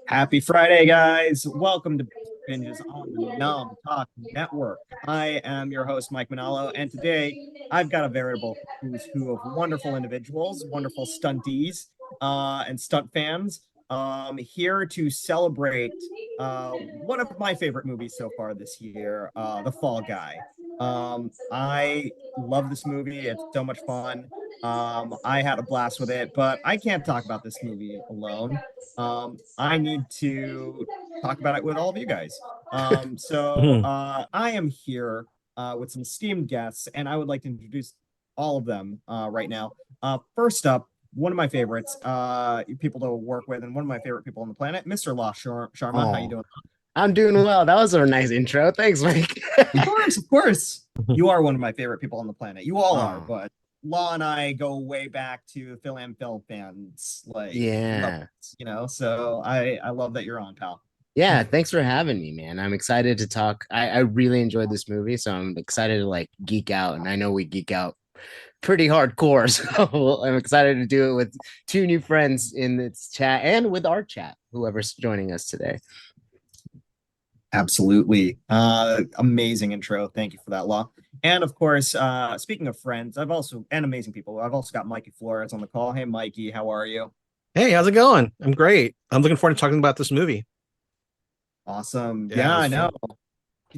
Happy Friday, guys. Welcome to Binges on the Nom Talk Network. I am your host, Mike Manalo, and today I've got a veritable who's who of wonderful individuals, wonderful stunties, and stunt fans here to celebrate one of my favorite movies so far this year, The Fall Guy. I love this movie. It's so much fun. I had a blast with it, but I can't talk about this movie alone. I need to talk about it with all of you guys. I am here with some esteemed guests, and I would like to introduce all of them right now. First up, one of my favorites, people to work with, and one of my favorite people on the planet, Mr. Law Sharma. How you Oh, doing? I'm doing well. That was a nice intro. Thanks, Mike. Of course, of course. You are one of my favorite people on the planet. You all are, Oh, but Law and I go way back to Phil and Phil fans, like yeah. levels, So I love that you're on, pal. Yeah, thanks for having me, man. I'm excited to talk. I really enjoyed this movie, so I'm excited to like geek out. And I know we geek out pretty hardcore. So I'm excited to do it with two new friends in this chat and with our chat, whoever's joining us today. Absolutely. Amazing intro. Thank you for that, Law. And of course, speaking of friends, and amazing people, I've also got Mikey Flores on the call. Hey, Mikey, how are you? Hey, how's it going? I'm great. I'm looking forward to talking about this movie. Awesome. Yeah, Yeah, it was I know. fun.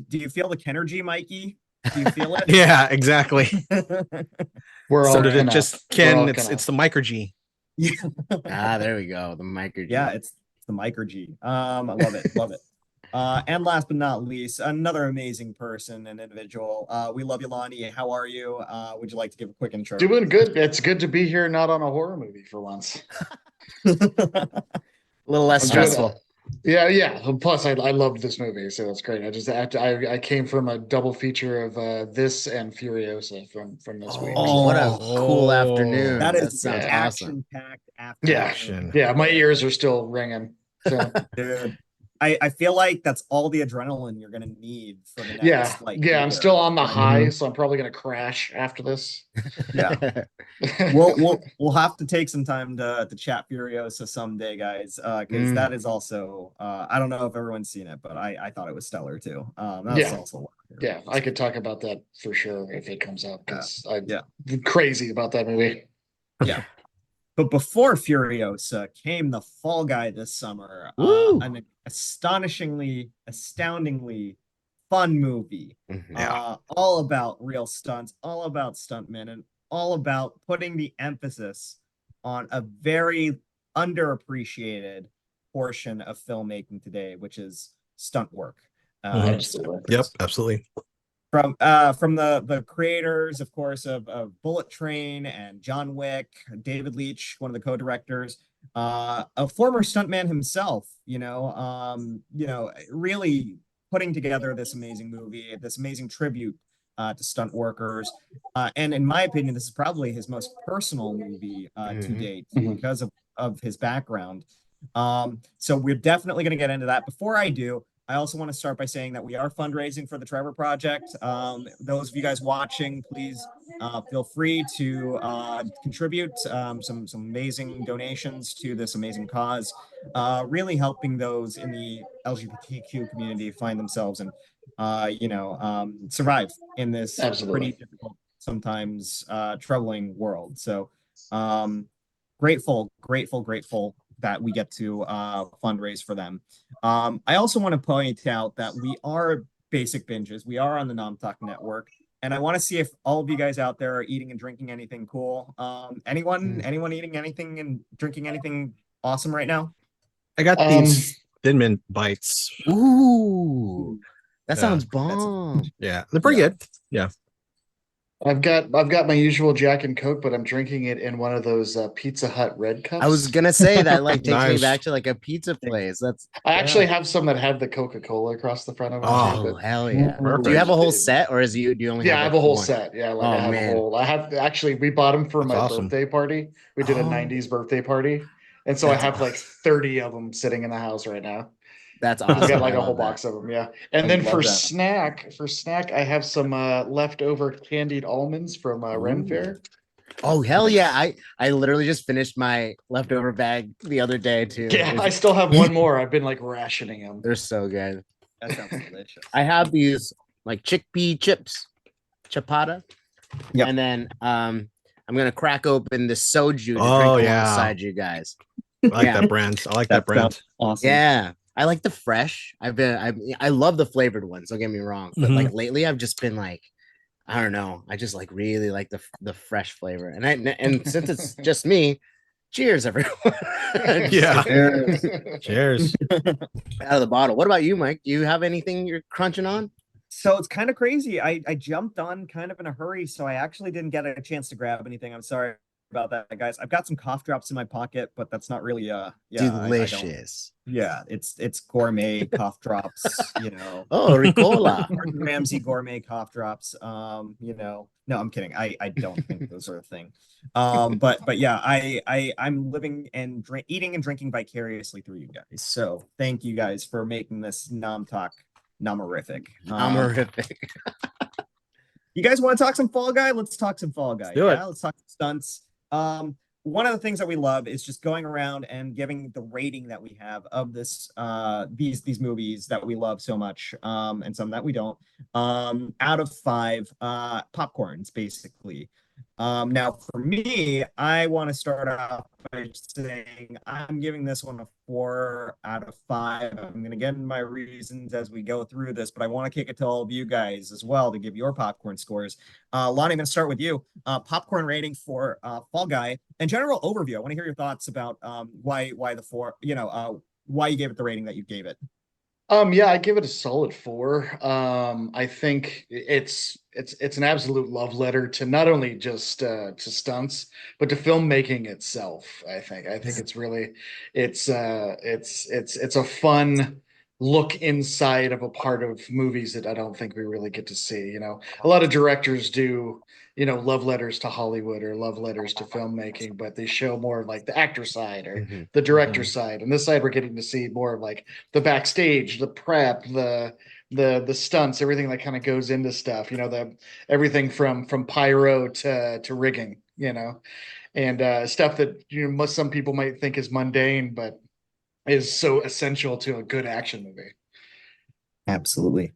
Do you feel the Kenergy, Mikey? Do you feel it? Yeah, exactly. We're So all did it gonna, just we're Ken? all It's the gonna. micro G. Yeah. There we go. The micro G. Yeah, it's the Micro G. I love it. Love it. And last but not least, another amazing person and individual. We love you, Lonny. How are you? Would you like to give a quick intro? Doing good. It's good to be here, not on a horror movie for once. A little less I'm doing that. stressful. Yeah. Plus, I loved this movie, so that's great. I came from a double feature of this and Furiosa from this week. Oh, what a cool Oh, That afternoon. That is sounds Yeah, awesome. action-packed yeah, action. yeah. My ears are still ringing. So Dude, I feel like that's all the adrenaline you're gonna need for the yeah, next like yeah. I'm year. still on the Like, high, so I'm probably gonna crash after this. yeah. We'll have to take some time to chat Furiosa someday, guys. Because that is also I don't know if everyone's seen it, but I thought it was stellar too. That's Yeah, also one of my yeah. favorite I movies. could talk about that for sure if it comes up because I'm Yeah, crazy about that movie. yeah. But before Furiosa came the Fall Guy this summer, Woo! an astoundingly fun movie, Mhm. Yeah. all about real stunts, all about stuntmen, and all about putting the emphasis on a very underappreciated portion of filmmaking today, which is stunt work Mhm. and Absolutely. stunt Yep, crews absolutely. from the creators, of course, of Bullet Train and John Wick, David Leitch, one of the co-directors, a former stuntman himself, really putting together this amazing movie, this amazing tribute to stunt workers. And in my opinion, this is probably his most personal movie to Mhm. date Mhm. because of his background. So we're definitely going to get into that. Before I do, I also want to start by saying that we are fundraising for the Trevor Project. Those of you guys watching, please feel free to contribute some amazing donations to this amazing cause, really helping those in the LGBTQ community find themselves and survive in this pretty Absolutely. difficult, sometimes troubling world. So grateful that we get to fundraise for them. I also want to point out that we are Basic Binges. We are on the Nom Talk Network, and I want to see if all of you guys out there are eating and drinking anything cool. Anyone eating anything and drinking anything awesome right now? I got Um, these Thin Mint bites. Ooh, that Yeah, sounds bomb. yeah, they're pretty Yeah. good. Yeah. I've got my usual Jack and Coke, but I'm drinking it in one of those Pizza Hut red cups. I was gonna say that like takes me Nice. back to like a pizza place. That's I actually Yeah. have some that have the Coca-Cola across the front of them Oh, too. oh hell yeah. But Do you have a perfect. whole set or do you only yeah, have I like have a whole one? set. Yeah, like Oh I have a man. whole. I have actually we bought them for That's my awesome. birthday party. We did a Oh, '90s birthday party, and so I That's have like 30 of them sitting in the house right now. That's I awesome. got like I a whole love that. box of them, yeah. And I then love that. for snack, I have some leftover candied almonds from Ren Ooh. Fair. Oh hell yeah! I literally just finished my leftover bag the other day too. Yeah, I still have one more. I've been like rationing them. They're so good. That sounds delicious. I have these like chickpea chips, chapata, Yep. and then I'm gonna crack open the soju to Oh, drink yeah. alongside you guys. I like Yeah. that brand. I like that brand. sounds awesome. Yeah, I like the fresh. I love the flavored ones. Don't get me wrong, but like lately I've just been like, I don't know. I just like really like the fresh flavor, and since it's just me, cheers everyone. Yeah. Cheers. Cheers. Out of the bottle. What about you, Mike? Do you have anything you're crunching on? So it's kind of crazy. I jumped on kind of in a hurry, so I actually didn't get a chance to grab anything. I'm sorry about that, guys. I've got some cough drops in my pocket, but that's not really yeah, I don't. Delicious. Yeah, it's gourmet cough drops, Oh, Ricola. Gordon Ramsay gourmet cough drops. No, I'm kidding. I don't think those are a thing. But yeah, I'm living and eating and drinking vicariously through you guys. So thank you guys for making this Nom Talk nomorific. I'm horrific. You guys want to talk some Fall Guy? Let's talk some Fall Guy. Let's do it. Yeah, let's talk stunts. One of the things that we love is just going around and giving the rating that we have of these movies that we love so much, and some that we don't, out of 5 popcorns, basically. Now for me, I want to start off by saying I'm giving this one a 4 out of 5. I'm going to get in my reasons as we go through this, but I want to kick it to all of you guys as well to give your popcorn scores. Lonnie, I'm going to start with you. Popcorn rating for Fall Guy and general overview. I want to hear your thoughts about why the 4, why you gave it the rating that you gave it. Yeah, I give it a solid 4. I think it's an absolute love letter to not only just to stunts, but to filmmaking itself. I think it's really it's a fun look inside of a part of movies that I don't think we really get to see. A lot of directors do, love letters to Hollywood or love letters to filmmaking, but they show more of like the actor side or the director side. And this side, we're getting to see more of like the backstage, the prep, the stunts, everything that kind of goes into stuff. Everything from pyro to rigging. And stuff that some people might think is mundane, but is so essential to a good action movie. Absolutely.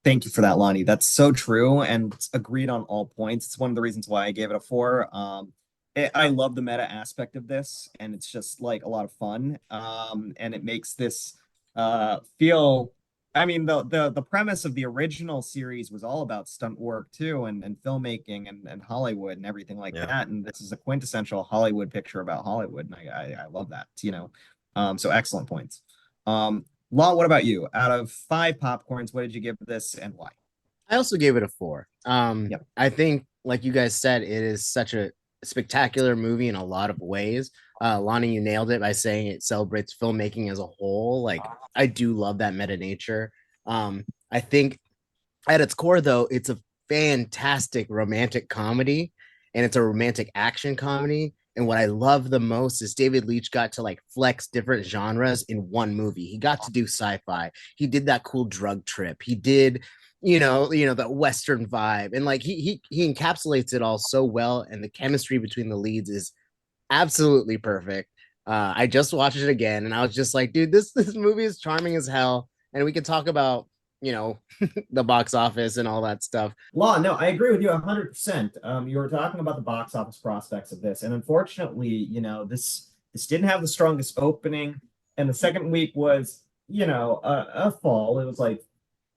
Thank you for that, Lonnie. That's so true and agreed on all points. It's one of the reasons why I gave it a 4. I love the meta aspect of this, and it's just like a lot of fun. And it makes this feel. I mean, the premise of the original series was all about stunt work too, and filmmaking and Hollywood and everything like that. And this is a quintessential Hollywood picture about Hollywood, and I love that. So excellent points. Law, what about you? Out of 5 popcorns, what did you give this and why? I also gave it a 4. Yep. I think, like you guys said, it is such a spectacular movie in a lot of ways. Lonnie, you nailed it by saying it celebrates filmmaking as a whole. Like, I do love that meta nature. I think at its core, though, it's a fantastic romantic comedy, and it's a romantic action comedy. And what I love the most is David Leitch got to like flex different genres in one movie. He got to do sci-fi. He did that cool drug trip. He did, that Western vibe. And like he encapsulates it all so well. And the chemistry between the leads is absolutely perfect. I just watched it again and I was just like, dude, this movie is charming as hell. And we can talk about, the box office and all that stuff. Law, no, I agree with you 100%. You were talking about the box office prospects of this, and unfortunately, this didn't have the strongest opening, and the second week was, a fall. It was like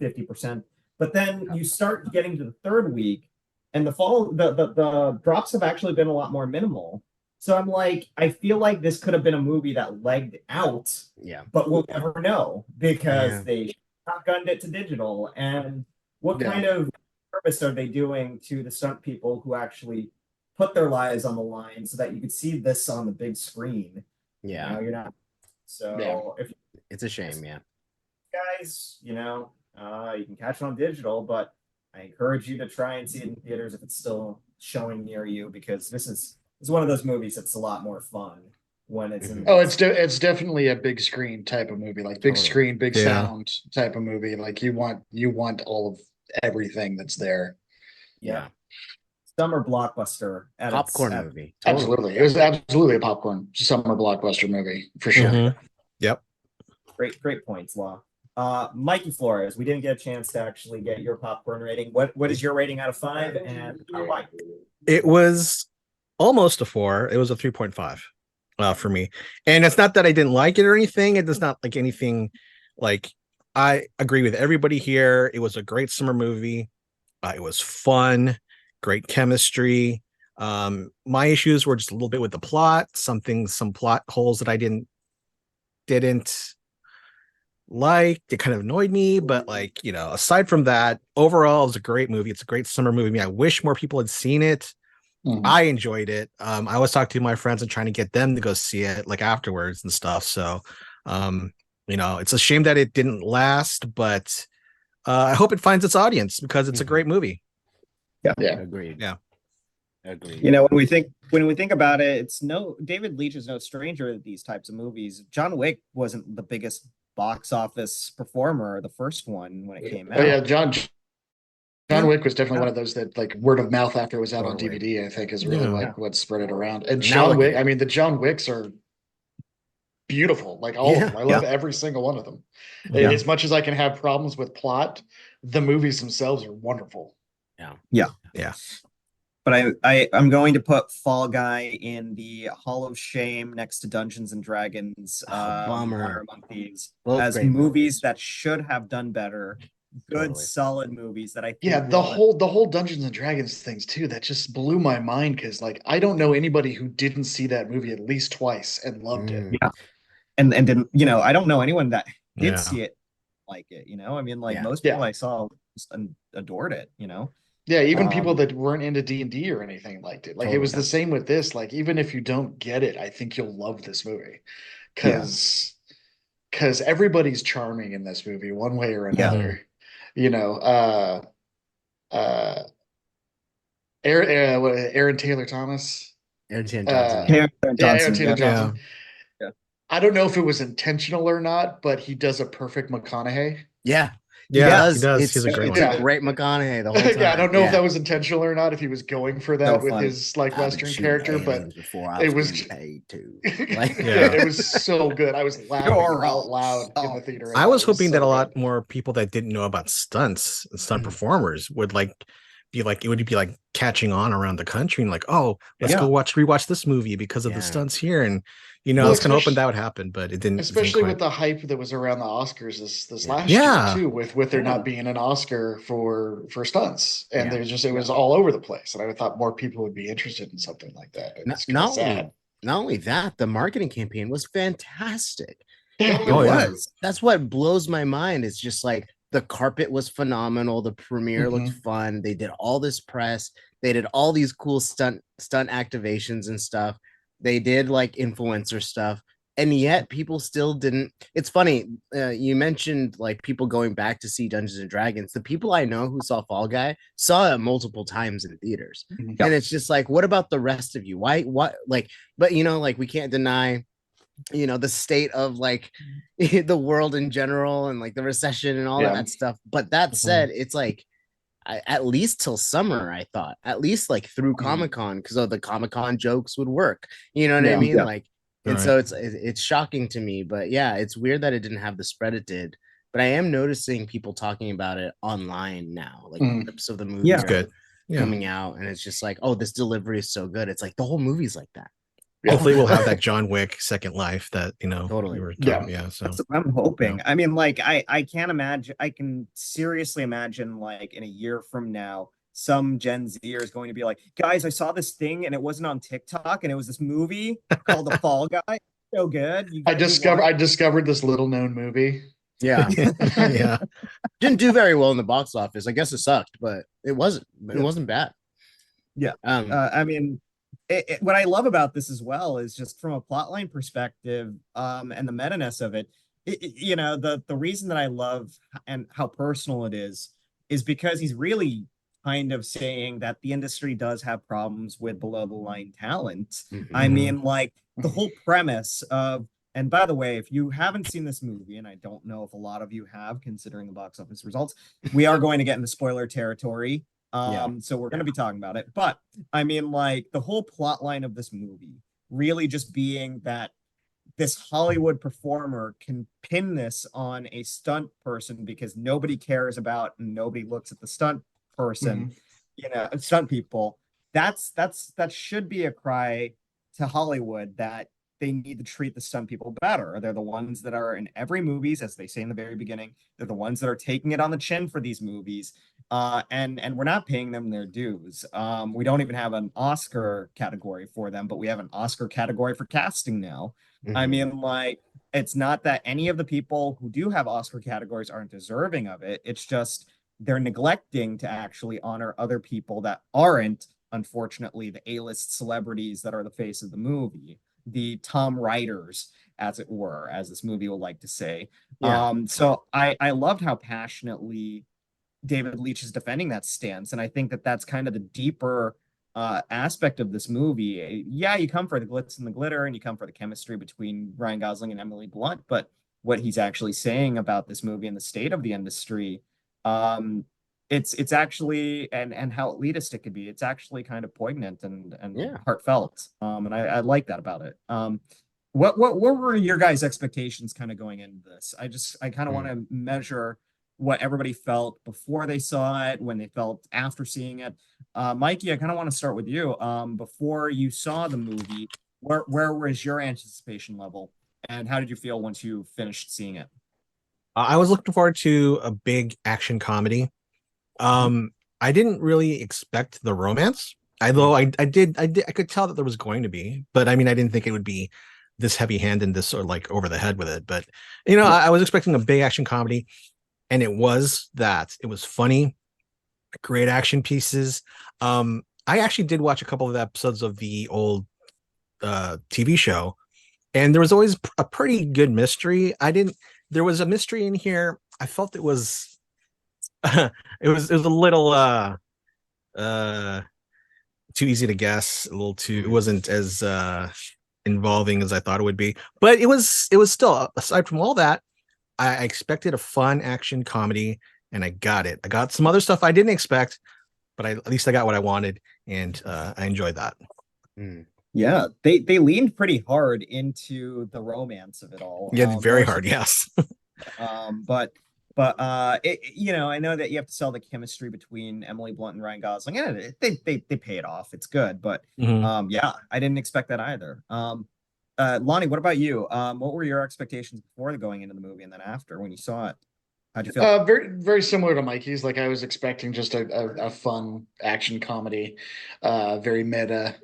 50%, but then you start getting to the third week, and the drops have actually been a lot more minimal. So I'm like, I feel like this could have been a movie that legged out, but we'll never know because they shotgunned it to digital. And what kind of service are they doing to the stunt people who actually put their lives on the line so that you could see this on the big screen? You're not. So if it's a shame, guys, you can catch it on digital, but I encourage you to try and see it in theaters if it's still showing near you, because this is one of those movies that's a lot more fun when it's in. Oh, it's definitely a big screen type of movie, like big Totally. screen, big Yeah. sound type of movie. Like you want all of everything that's there. Yeah. Summer blockbuster at Popcorn its movie. Totally. Absolutely, it was absolutely a popcorn summer blockbuster movie for sure. Mhm. Yep. great points, Law. Mikey Flores, we didn't get a chance to actually get your popcorn rating. What is your rating out of 5 and why? It was almost a 4. It was a 3.5 for me. And it's not that I didn't like it or anything. It does not like anything. Like, I agree with everybody here. It was a great summer movie. It was fun, great chemistry. My issues were just a little bit with the plot, some plot holes that I didn't like. It kind of annoyed me, but like, aside from that, overall, it was a great movie. It's a great summer movie. I wish more people had seen it. Mhm. I enjoyed it. I was talking to my friends and trying to get them to go see it like afterwards and stuff. So, it's a shame that it didn't last, but I hope it finds its audience because it's a great movie. Yeah. Agreed. Yeah. Agreed. When we think about it, David Leitch is no stranger to these types of movies. John Wick wasn't the biggest box office performer, the first one when it came out. Oh yeah, John Wick was definitely one of those that like word of mouth after it was out on Totally. DVD, I think is really Yeah. what spread it around. And Now John look Wick, at it. I mean, the John Wicks are beautiful, like all of them. I love every single one of them. Yeah. As much as I can have problems with plot, the movies themselves are wonderful. Yeah. But I'm going to put Fall Guy in the Hall of Shame next to Dungeons and Dragons. Bummer. Honor Among Thieves Both as great movies that should have done better. Good, Totally. solid movies that I think Yeah, the whole Dungeons and Dragons things too, that just blew my mind because like I don't know anybody who didn't see that movie at least twice and loved it. Yeah. And didn't, I don't know anyone that did Yeah. see it like it, I mean, like Yeah. most people I saw just adored it, Yeah, even people that weren't into D&D or anything liked it. Like it was Totally. the same with this. Like even if you don't get it, I think you'll love this movie. Cause everybody's charming in this movie one way or another. You know, uh Aaron Taylor Thomas. Aaron Johnson. Yeah, Aaron Taylor yeah. Johnson. Yeah. I don't know if it was intentional or not, but he does a perfect McConaughey. Yeah. Yeah, He he does. It's, He's a great it's one. a great McConaughey the whole time. Yeah, I don't know if that was intentional or not, if he was going for that with funny. his like I've been Western shooting character, but aliens before I it was getting paid too. Like, Yeah. it was so good. I was laughing You're out loud in the theater. I was thought it hoping so that a good. lot more people that didn't know about stunts and stunt performers would be like catching on around the country and like, oh, let's go rewatch this movie because of the stunts here. And I was kind of hoping that would happen, but it didn't. Especially with the hype that was around the Oscars this last Yeah. year too, with there not being an Oscar for stunts, and there's just it was Yeah. all over the place, and I thought more people would be interested in something like that. It's kind of sad. Not only that, the marketing campaign was fantastic. Yeah, It was. That's what blows my mind. It's just like the carpet was phenomenal. The premiere looked fun. They did all this press. They did all these cool stunt activations and stuff. They did like influencer stuff. And yet people still didn't. It's funny. You mentioned like people going back to see Dungeons and Dragons. The people I know who saw Fall Guy saw it multiple times in theaters. And it's just like, what about the rest of you? Why? Like, but like we can't deny the state of like the world in general and like the recession and all that stuff. But that said, it's like at least till summer, I thought, at least like through Comic-Con, because the Comic-Con jokes would work. You know what I mean? Like, and so it's shocking to me, but yeah, it's weird that it didn't have the spread it did. But I am noticing people talking about it online now, like clips of the movie good. coming out, and it's just like, oh, this delivery is so good. It's like the whole movie's like that. Hopefully we'll have that John Wick second life that Totally. we were talking, so that's what I'm hoping. I mean, like I can't imagine. I can seriously imagine like in a year from now, some Gen Zer is going to be like, guys, I saw this thing and it wasn't on TikTok and it was this movie called The Fall Guy. So good. I discovered this little known movie. Yeah. yeah. Didn't do very well in the box office. I guess it sucked, but it wasn't bad. Yeah. I mean, what I love about this as well is just from a plotline perspective, and the meta-ness of it. The reason that I love and how personal it is because he's really kind of saying that the industry does have problems with below the line talent. I Mhm. mean, like the whole premise of, and by the way, if you haven't seen this movie, and I don't know if a lot of you have, considering the box office results, we are going to get into spoiler territory. Yeah. So we're going to be talking about it. But I mean, like the whole plot line of this movie really just being that this Hollywood performer can pin this on a stunt person because nobody cares about and nobody looks at the stunt person, Mhm. you know, stunt people. That should be a cry to Hollywood that they need to treat the stunt people better. They're the ones that are in every movies, as they say in the very beginning. They're the ones that are taking it on the chin for these movies. And we're not paying them their dues. We don't even have an Oscar category for them, but we have an Oscar category for casting now. I Mhm. mean, like, it's not that any of the people who do have Oscar categories aren't deserving of it. It's just they're neglecting to actually honor other people that aren't, unfortunately, the A-list celebrities that are the face of the movie, the Tom Writers, as it were, as this movie would like to say. Yeah. So I loved how passionately David Leitch is defending that stance, and I think that that's kind of the deeper aspect of this movie. Yeah, you come for the glitz and the glitter, and you come for the chemistry between Ryan Gosling and Emily Blunt, but what he's actually saying about this movie and the state of the industry, um, it's actually and how elitist it could be. It's actually kind of poignant and Yeah. heartfelt, and I like that about it. What were your guys' expectations kind of going into this? I kind of want to measure what everybody felt before they saw it, when they felt after seeing it. Mikey, I kind of want to start with you. Before you saw the movie, where was your anticipation level, and how did you feel once you finished seeing it? I was looking forward to a big action comedy. Um, I didn't really expect the romance, although I could tell that there was going to be, but I mean, I didn't think it would be this heavy handed and this sort of like over the head with it. But you know, Yeah. I was expecting a big action comedy, and it was that. It was funny, great action pieces. I actually did watch a couple of episodes of the old TV show, and there was always a pretty good mystery. I didn't. There was a mystery in here. I felt it was it was a little uh too easy to guess, a little too, it wasn't as involving as I thought it would be, but it was still, aside from all that, I expected a fun action comedy, and I got it. I got some other stuff I didn't expect, but at least I got what I wanted, and I enjoyed that. Mm. Yeah, they leaned pretty hard into the romance of it all. Yeah, very More so hard. Yes. but you know, I know that you have to sell the chemistry between Emily Blunt and Ryan Gosling, and they pay it off. It's good, but Mhm. yeah, I didn't expect that either. Lonnie, what about you? What were your expectations before going into the movie and then after when you saw it? How'd you feel? Very, very similar to Mikey's. Like I was expecting just a fun action comedy, very meta.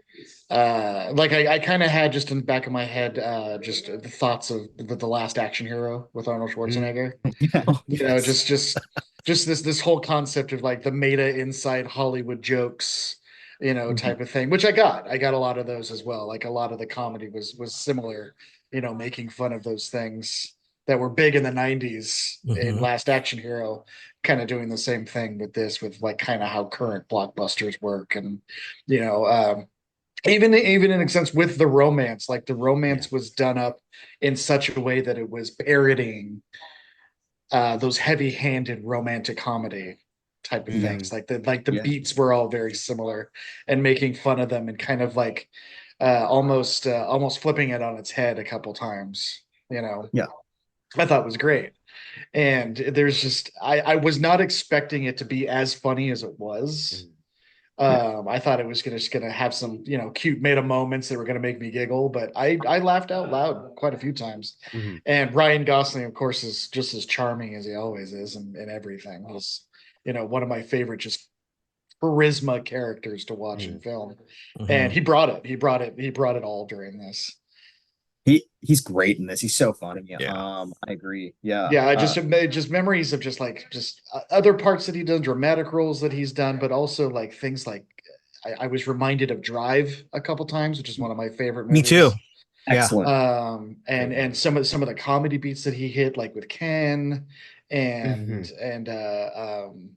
Like I kind of had just in the back of my head, just the thoughts of the last action hero with Arnold Mm. Schwarzenegger. Oh, You know, yes. just this whole concept of like the meta inside Hollywood jokes, you know, Mhm. type of thing, which I got. I got a lot of those as well. Like a lot of the comedy was similar, you know, making fun of those things that were big in the 90s in Mhm. Last Action Hero, kind of doing the same thing with this, with like kind of how current blockbusters work. And, you know, even in a sense with the romance, like the Yeah. romance was done up in such a way that it was parodying those heavy-handed romantic comedy type of Mm. things. Like the Yeah. beats were all very similar, and making fun of them and kind of like almost flipping it on its head a couple times. You know, Yeah. I thought was great. And there's just I was not expecting it to be as funny as it was. Mm. Yeah. I thought it was just gonna have some, you know, cute meta moments that were gonna make me giggle, but I laughed out loud quite a few times. Mhm. And Ryan Gosling, of course, is just as charming as he always is in everything. He's, you know, one of my favorite just charisma characters to watch in Mm. film. And Mhm. he brought it. He brought it all during this. He's great in this. He's so funny. Yeah. I agree. Yeah. Yeah, I just memories of just other parts that he done, dramatic roles that he's done, but also like things like I was reminded of Drive a couple times, which is one of my favorite Me too. movies. Yeah. Excellent. Great And movie. some of the comedy beats that he hit, like with Ken and Mhm. and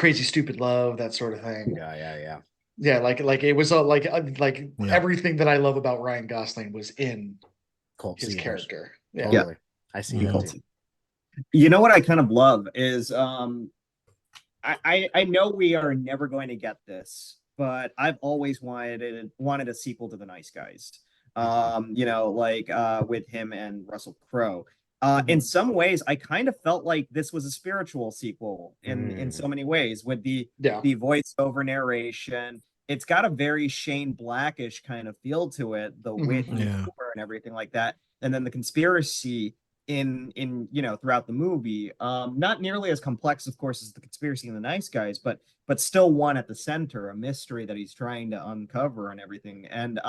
Crazy Stupid Love, that sort of thing. Yeah. Yeah, like it was like Yeah. everything that I love about Ryan Gosling was in Cult his Seekers. character. Yeah. Totally. I see Mhm. that too. You know what I kind of love is I know we are never going to get this, but I've always wanted a sequel to The Nice Guys. You know, like with him and Russell Crowe. In some ways, I kind of felt like this was a spiritual sequel in so many ways with Yeah. the voiceover narration. It's got a very Shane Blackish kind of feel to it, the wit and Yeah. humor and everything like that. And then the conspiracy in you know throughout the movie, not nearly as complex of course as the conspiracy in The Nice Guys, but still one at the center, a mystery that he's trying to uncover and everything. And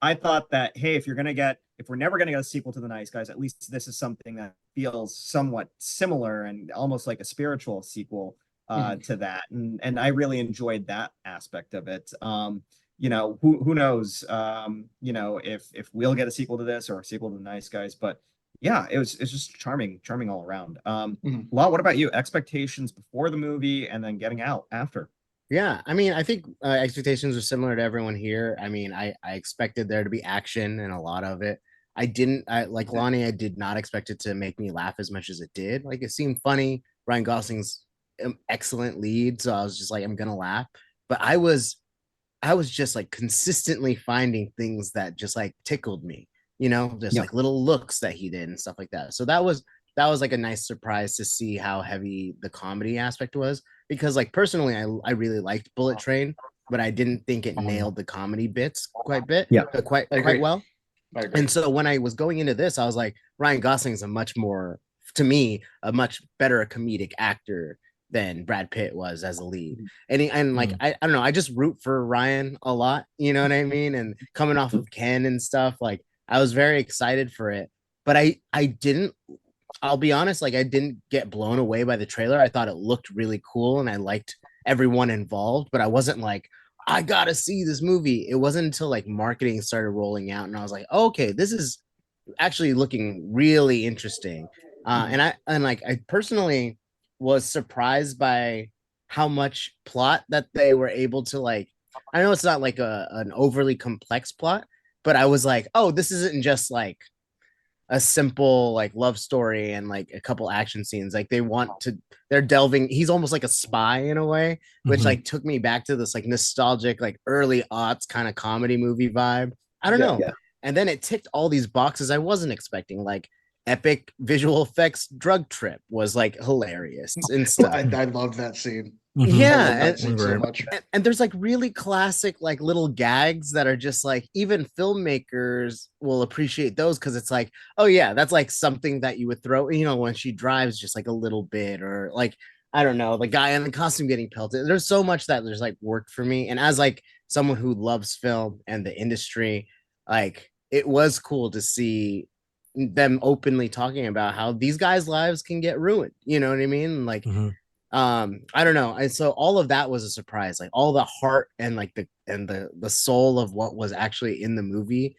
I thought that, hey, if we're never going to get a sequel to The Nice Guys, at least this is something that feels somewhat similar and almost like a spiritual sequel to that. And I really enjoyed that aspect of it. You know, who knows, you know, if we'll get a sequel to this or a sequel to The Nice Guys, but yeah, it's just charming all around. Law, what about you? Expectations before the movie and then getting out after? Yeah, I mean, I think expectations are similar to everyone here. I mean, I expected there to be action and a lot of it. Like Lonnie, I did not expect it to make me laugh as much as it did. Like it seemed funny. Ryan Gosling's excellent lead, so I was just like, I'm gonna laugh. But I was just like consistently finding things that just like tickled me, you know, just Yep. like little looks that he did and stuff like that. So that was like a nice surprise to see how heavy the comedy aspect was. Because like personally, I really liked Bullet Train, but I didn't think it nailed the comedy bits Yeah. quite I agree. well. I agree. And so when I was going into this, I was like, Ryan Gosling's a much more, to me, a much better comedic actor than Brad Pitt was as a lead. And like I don't know, I just root for Ryan a lot, you know what I mean? And coming off of Ken and stuff, like I was very excited for it. But I didn't, I'll be honest, like I didn't get blown away by the trailer. I thought it looked really cool and I liked everyone involved, but I wasn't like, I gotta see this movie. It wasn't until like marketing started rolling out and I was like, oh, okay, this is actually looking really interesting. I personally was surprised by how much plot that they were able to like. I know it's not like an overly complex plot, but I was like, oh, this isn't just like a simple like love story and like a couple action scenes. Like they're delving. He's almost like a spy in a way, which like took me back to this like nostalgic, like early aughts kind of comedy movie vibe. I don't know. Yeah. And then it ticked all these boxes I wasn't expecting. Like epic visual effects drug trip was like hilarious and stuff. I love that scene. Yeah, I love that and, scene so much. and there's like really classic like little gags that are just like even filmmakers will appreciate those because it's like, oh yeah, that's like something that you would throw, you know, when she drives just like a little bit, or like I don't know, the guy in the costume getting pelted. There's so much that there's like worked for me, and as like someone who loves film and the industry, like it was cool to see them openly talking about how these guys' lives can get ruined. You know what I mean? Like I don't know. And so all of that was a surprise, like all the heart and like the soul of what was actually in the movie.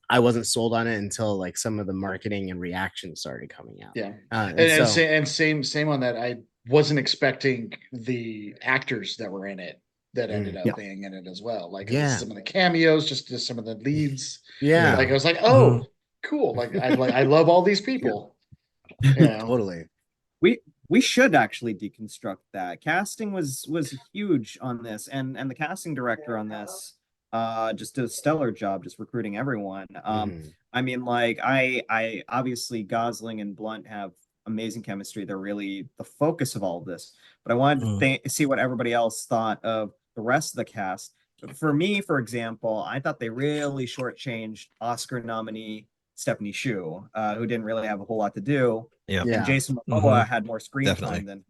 I wasn't sold on it until like some of the marketing and reactions started coming out. Yeah. And Same on that. I wasn't expecting the actors that were in it that ended up being in it as well. Like some of the cameos, just some of the leads. Yeah. Like I was like, oh, cool. Like I love all these people. Yeah. Totally. We should actually deconstruct that. Casting was huge on this, and the casting director on this just did a stellar job just recruiting everyone. I mean, like I obviously Gosling and Blunt have amazing chemistry. They're really the focus of all of this. But I wanted to see what everybody else thought of the rest of the cast. For me, for example, I thought they really shortchanged Oscar nominee Stephanie Shu, who didn't really have a whole lot to do. Yeah. And Jason Momoa had more screen Definitely. time than,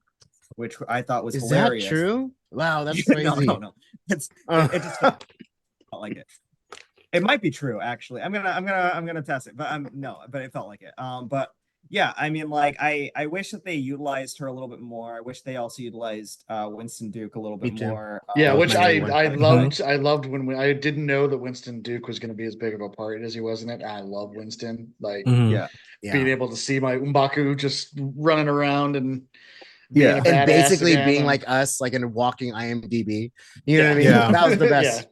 which I thought was Is hilarious. that true? Wow, that's crazy. No. It just felt like it. It might be true, actually. I'm gonna test it, but but it felt like it. But yeah, I mean, like I wish that they utilized her a little bit more. I wish they also utilized Winston Duke a little bit more. Yeah, which I loved. Mhm. I loved when I didn't know that Winston Duke was going to be as big of a part as he was in it. I love Winston, like Mhm. Yeah. being able to see my M'Baku just running around and being Yeah. a And badass basically again, being and- like us, like in a walking IMDb. You know what I mean? Yeah. That was the best. Yeah.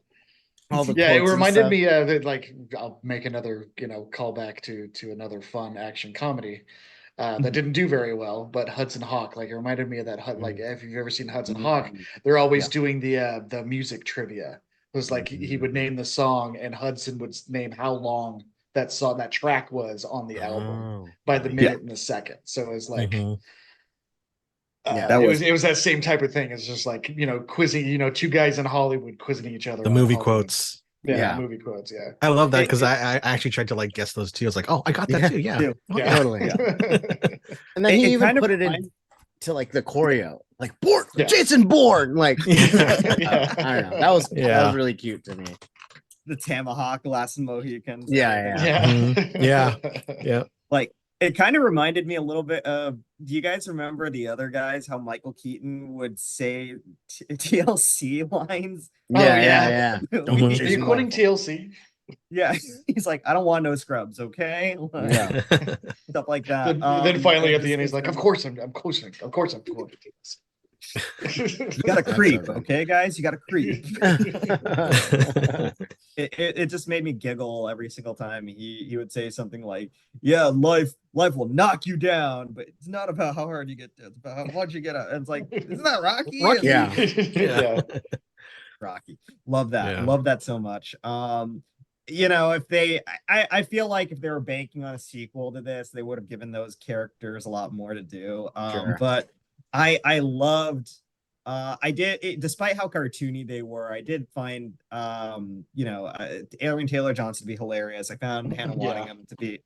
All the Yeah, it quotes and reminded stuff. me that, like, I'll make another, callback to another fun action comedy that didn't do very well, but Hudson Hawk. Like, it reminded me of that. Like, if you've ever seen Hudson Hawk, they're always doing the music trivia. It was like he would name the song, and Hudson would name how long that track was on the album Oh, by the nice. minute and the second. So it was like. Mhm. Yeah. That It was that same type of thing. It's just like, quizzing, two guys in Hollywood quizzing each other The on movie Hollywood. quotes. Yeah, Yeah. movie quotes. Yeah. I love that It- because I actually tried to like guess those too. I was like, oh, I got that Yeah. too. Yeah. Too. Oh, Yeah. Totally. Yeah. And then It- he it even kind of put it reminds- into like the choreo, like Bourne, Yeah. Jason Bourne. Like, Yeah. I don't know. That was Yeah. really cute to me. the Tomahawk, Last Mohicans. Yeah, Yeah. Mhm. Yeah. Yeah. Like it kind of reminded me a little bit of. Do you guys remember the other guys? How Michael Keaton would say TLC lines? Oh, Yeah, yeah. yeah. Mhm. Are you Jason quoting Bourne. TLC? Yeah, he's like, I don't want no scrubs, okay? Like, Yeah. stuff like that. Then finally and at the end, he's like, "Of course I'm quoting. Of course I'm quoting TLC." you got to That's creep, so good. okay, guys? You got to creep. It just made me giggle every single time he would say something like, "Yeah, life will knock you down, but it's not about how hard you get down, it's about how much you get out." And it's like, isn't that Rocky? Rocky. Yeah. Yeah. Rocky. Love that. Yeah. Love that so much. If I feel like if they were banking on a sequel to this, they would have given those characters a lot more to do. Sure. But I loved despite how cartoony they were, I did find Aaron Taylor Johnson to be hilarious. I found Hannah Yeah. Waddingham to be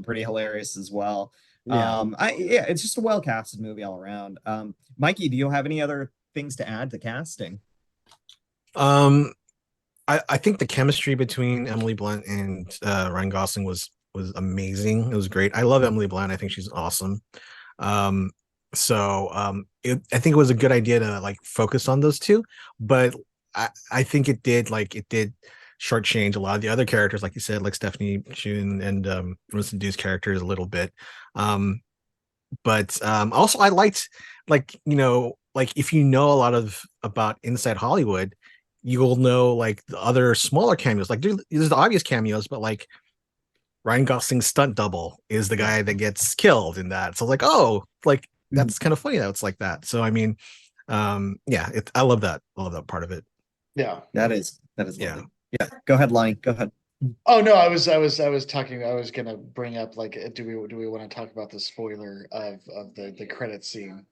pretty hilarious as well. Yeah. It's just a well casted movie all around. Mikey, do you have any other things to add to casting? I think the chemistry between Emily Blunt and Ryan Gosling was amazing. It was great. I love Emily Blunt. I think she's awesome. I think it was a good idea to like focus on those two, but I think it did shortchange a lot of the other characters, like you said, like Stephanie Shun and Winston Duke's characters a little bit. But also I liked like if you know a lot about Inside Hollywood, you'll know like the other smaller cameos. Like there's the obvious cameos, but like Ryan Gosling's stunt double is the guy that gets killed in that. So like, oh, like that's kind of funny that it's like that. So I mean, I love that. I love that part of it. Yeah. That is Yeah. lovely. Yeah. Go ahead, Lonnie. Go ahead. Oh no, I was gonna bring up, like, do we want to talk about the spoiler of the credit scene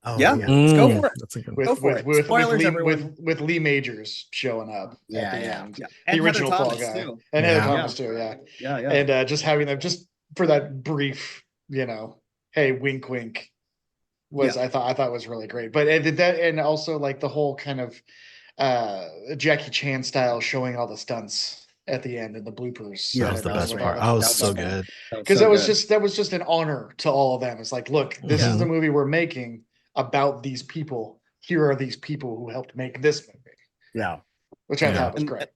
Oh, Yeah. Let's go for it. That's a good with Go for it. Spoilers, everyone. with Lee Majors showing up Yeah, at the yeah. end. Yeah. The And Heather original Fall Thomas, Guy. too. And Heather Yeah. Thomas too, yeah. Yeah, yeah. And just having them just for that brief, hey, wink wink was I thought was really great. But it did that, and also like the whole kind of Jackie Chan style showing all the stunts at the end and the bloopers. Yeah, That was the that was best great. part. That Oh, it was was so fun. good. Because so that was just an honor to all of them. It's like, look, this is Mhm. the movie we're making about these people. Here are these people who helped make this movie, Yeah. which I Yeah. thought was great.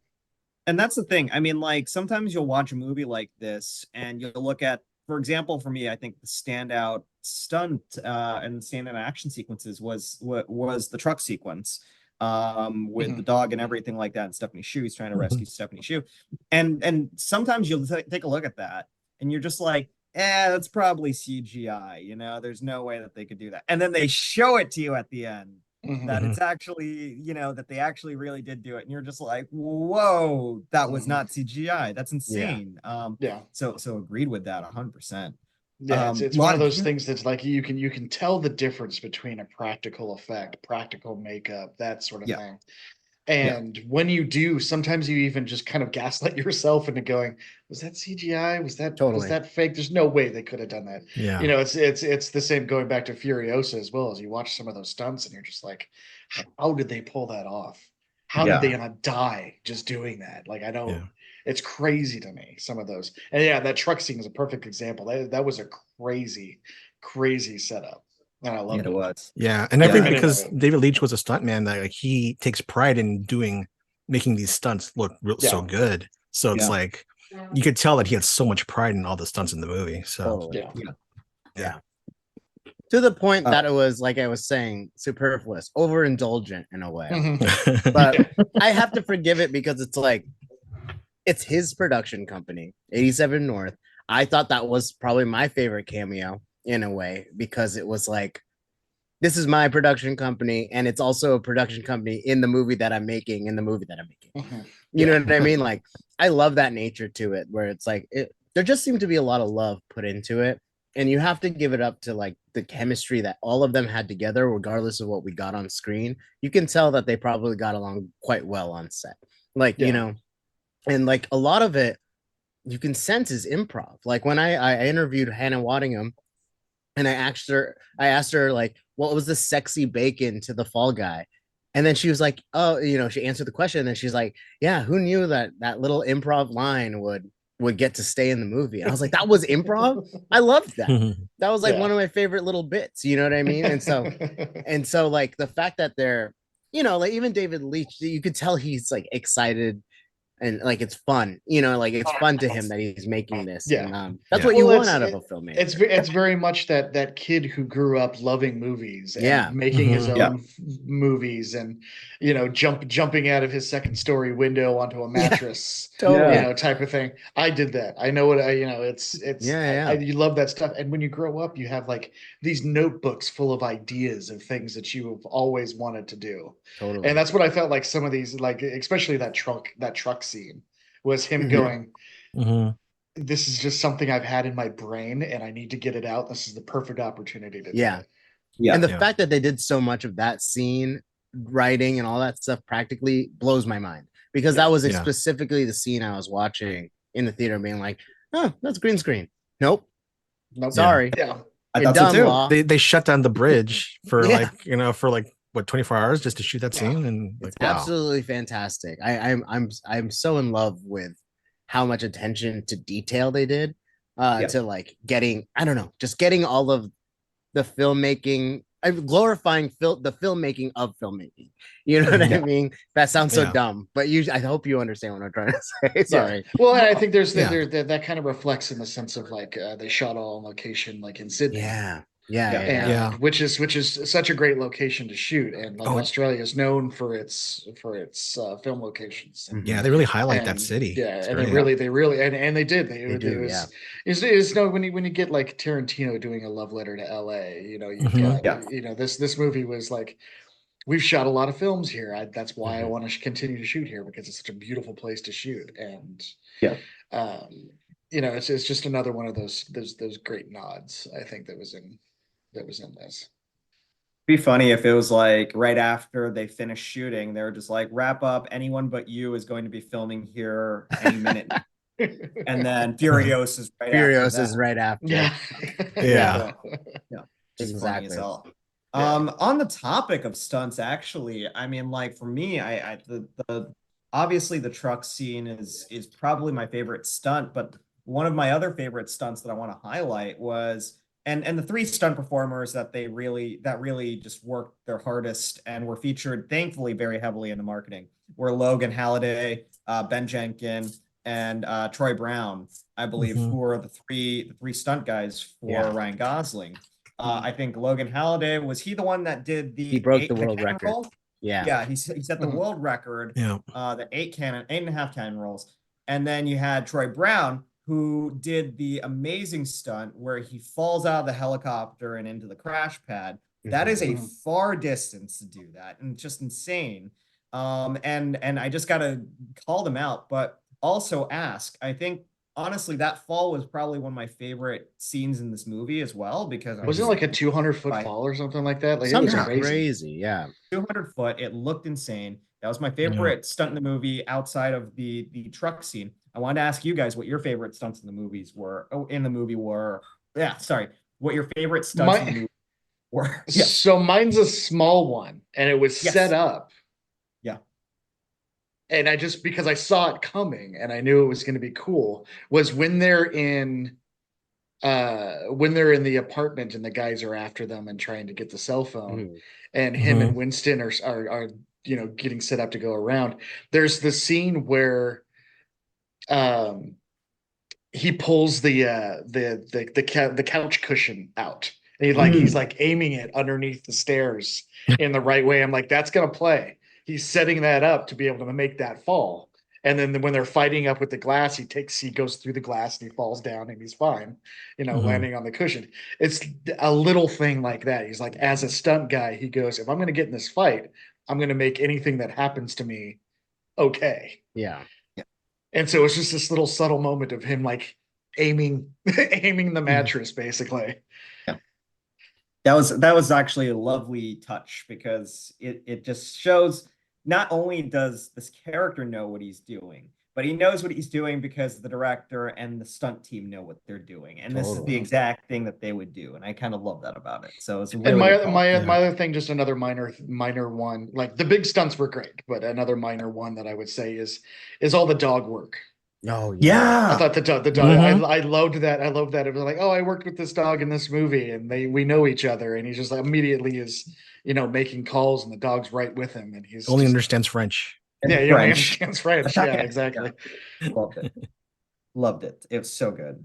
And that's the thing. I mean, like sometimes you'll watch a movie like this and you'll look at, for example, for me, I think the standout stunt and standout action sequences was the truck sequence with the dog and everything like that, and Stephanie Shu. He's trying to rescue Stephanie Shu. And sometimes you'll take a look at that and you're just like, that's probably CGI, there's no way that they could do that. And then they show it to you at the end that it's actually, that they actually really did do it. And you're just like, whoa, that was not CGI. That's insane. Yeah. So agreed with that 100%. Yeah, it's lot one of of those humor. things that's like you can tell the difference between a practical effect, practical makeup, that sort of Yeah. thing. And when you do, sometimes you even just kind of gaslight yourself into going, was that CGI? Was Totally. that fake? There's no way they could have done that. Yeah. It's the same going back to Furiosa as well. As you watch some of those stunts and you're just like, how did they pull that off? How Yeah. did they not die just doing that? Like, I don't. Yeah. It's crazy to me, some of those. And yeah, that truck scene is a perfect example. That was a crazy, crazy setup. And I love It it. was. Yeah, and I Yeah. think I didn't because know that. David Leitch was a stuntman, that like he takes pride in making these stunts look so Yeah. good. So it's Yeah. like you could tell that he had so much pride in all the stunts in the movie. So Totally. Yeah. Yeah. To the point that it was, like I was saying, superfluous, overindulgent in a way. Mhm. But I have to forgive it because it's like, it's his production company, 87 North. I thought that was probably my favorite cameo in a way, because it was like, this is my production company, and it's also a production company in the movie that I'm making, Mhm. You know what I mean? Like, I love that nature to it, where it's like, there just seemed to be a lot of love put into it. And you have to give it up to like the chemistry that all of them had together, regardless of what we got on screen. You can tell that they probably got along quite well on set. Like, you Yeah. know, and like a lot of it, you can sense is improv. Like when I interviewed Hannah Waddingham, and I asked her like, what was the sexy bacon to the Fall Guy? And then she was like, oh, you know, she answered the question, and then she's like, yeah, who knew that that little improv line would get to stay in the movie? And I was like, that was improv. I loved that. That was like Yeah. one of my favorite little bits. You know what I mean? And so like the fact that they're, you know, like even David Leitch, you could tell he's like excited, and like it's fun, you know, like it's fun to him that he's making this. Yeah. And that's Yeah. what you Well, want out of a filmmaker. it's very much that kid who grew up loving movies and Yeah. making his Mhm. own movies, and jumping out of his second story window onto a Yeah. mattress, Totally. type of thing. I did that. I know what I it's Yeah. you love that stuff. And when you grow up, you have like these notebooks full of ideas of things that you have always wanted to do. Totally. And that's what I felt like some of these, like especially that truck scene, was him Mhm. going, Mhm. this is just something I've had in my brain and I need to get it out. This is the perfect opportunity to do Yeah. it. Yeah. And the Yeah. fact that they did so much of that scene, writing and all that stuff practically blows my mind, because that was Yeah. specifically the scene I was watching in the theater, being like, oh, that's green screen. Nope. Nope. Sorry. Yeah. I You're thought so dumb, too. Law. They shut down the bridge for Yeah. for like what 24 hours just to shoot that scene, and like It's wow. absolutely fantastic. I'm so in love with how much attention to detail they did, Yeah. to like getting, I don't know, just getting all of the filmmaking, glorifying the filmmaking of filmmaking. You know what I Yeah. mean? That sounds so Yeah. dumb, but I hope you understand what I'm trying to say. Sorry. Yeah. Well, and I think Yeah. that kind of reflects in the sense of like they shot all on location, like in Sydney. Yeah. And Yeah. which is such a great location to shoot, and like Oh, Australia is known for its film locations. Yeah, they really highlight that And city. yeah, It's and great. they really and they did. They do, yeah. It's no, when you get like Tarantino doing a love letter to LA, you've Mhm. got Yeah. this movie was like, we've shot a lot of films here. That's why I Mhm. want to continue to shoot here, because it's such a beautiful place to shoot. And Yeah. it's just another one of those great nods, I think, that was in this. Be funny if it was like right after they finished shooting, they're just like, wrap up. Anyone but you is going to be filming here any minute. And then Furious is right after Furious that. is right after. Yeah. Yeah. Yeah. Just funny as Exactly. hell. Yeah. On the topic of stunts, actually, I mean, like for me, the obviously the truck scene is probably my favorite stunt, but one of my other favorite stunts that I want to highlight was and the three stunt performers that really just worked their hardest and were featured, thankfully, very heavily in the marketing were Logan Halliday, Ben Jenkins, and Troy Brown, I believe, Mhm. who are the three stunt guys for Ryan Gosling. I think Logan Halliday, was he the one that did He broke the 8 world cannon record. roll? Yeah. Yeah, he set the Mhm. world record. Yeah. The 8.5 cannon rolls, and then you had Troy Brown, who did the amazing stunt where he falls out of the helicopter and into the crash pad. That is a Mhm. far distance to do that, and just insane. And I just gotta call them out, but also ask. I think honestly that fall was probably one of my favorite scenes in this movie as well, because I Wasn't it was like a 200-foot by fall or something like that? Like it was Something crazy. crazy. Yeah. 200 foot. It looked insane. That was my Yeah. favorite stunt in the movie outside of the truck scene. I wanted to ask you guys what your favorite stunts in the movies were. Oh, in the movie were. Yeah, sorry. What your favorite stunts in the movie were. Yeah. So mine's a small one, and it was Yes. set up. Yeah. And I just, because I saw it coming and I knew it was going to be cool, was when they're in the apartment and the guys are after them and trying to get the cell phone, Mhm. and him Mhm. and Winston are getting set up to go around. There's the scene where he pulls the couch cushion out And he's like aiming it underneath the stairs in the right way. I'm like, that's gonna play. He's setting that up to be able to make that fall. And then when they're fighting up with the glass, he goes through the glass and he falls down and he's fine, landing on the cushion. It's a little thing like that. He's like, as a stunt guy, he goes, if I'm going to get in this fight, I'm going to make anything that happens to me okay. Yeah. And so it's just this little subtle moment of him like aiming the mattress, basically. Yeah. That was actually a lovely touch, because it just shows not only does this character know what he's doing, but he knows what he's doing because the director and the stunt team know what they're doing. And this is the exact thing that they would do. And I kind of love that about it. So it's really and my other thing, just another minor one, like the big stunts were great, but another minor one that I would say is all the dog work. Oh yeah. I thought the dog I loved that. I loved that. It was like, oh, I worked with this dog in this movie and we know each other, and he just immediately is, making calls and the dog's right with him, and he's only understands French. Yeah, he only understands French. Yeah, exactly. Yeah. Loved it. It was so good.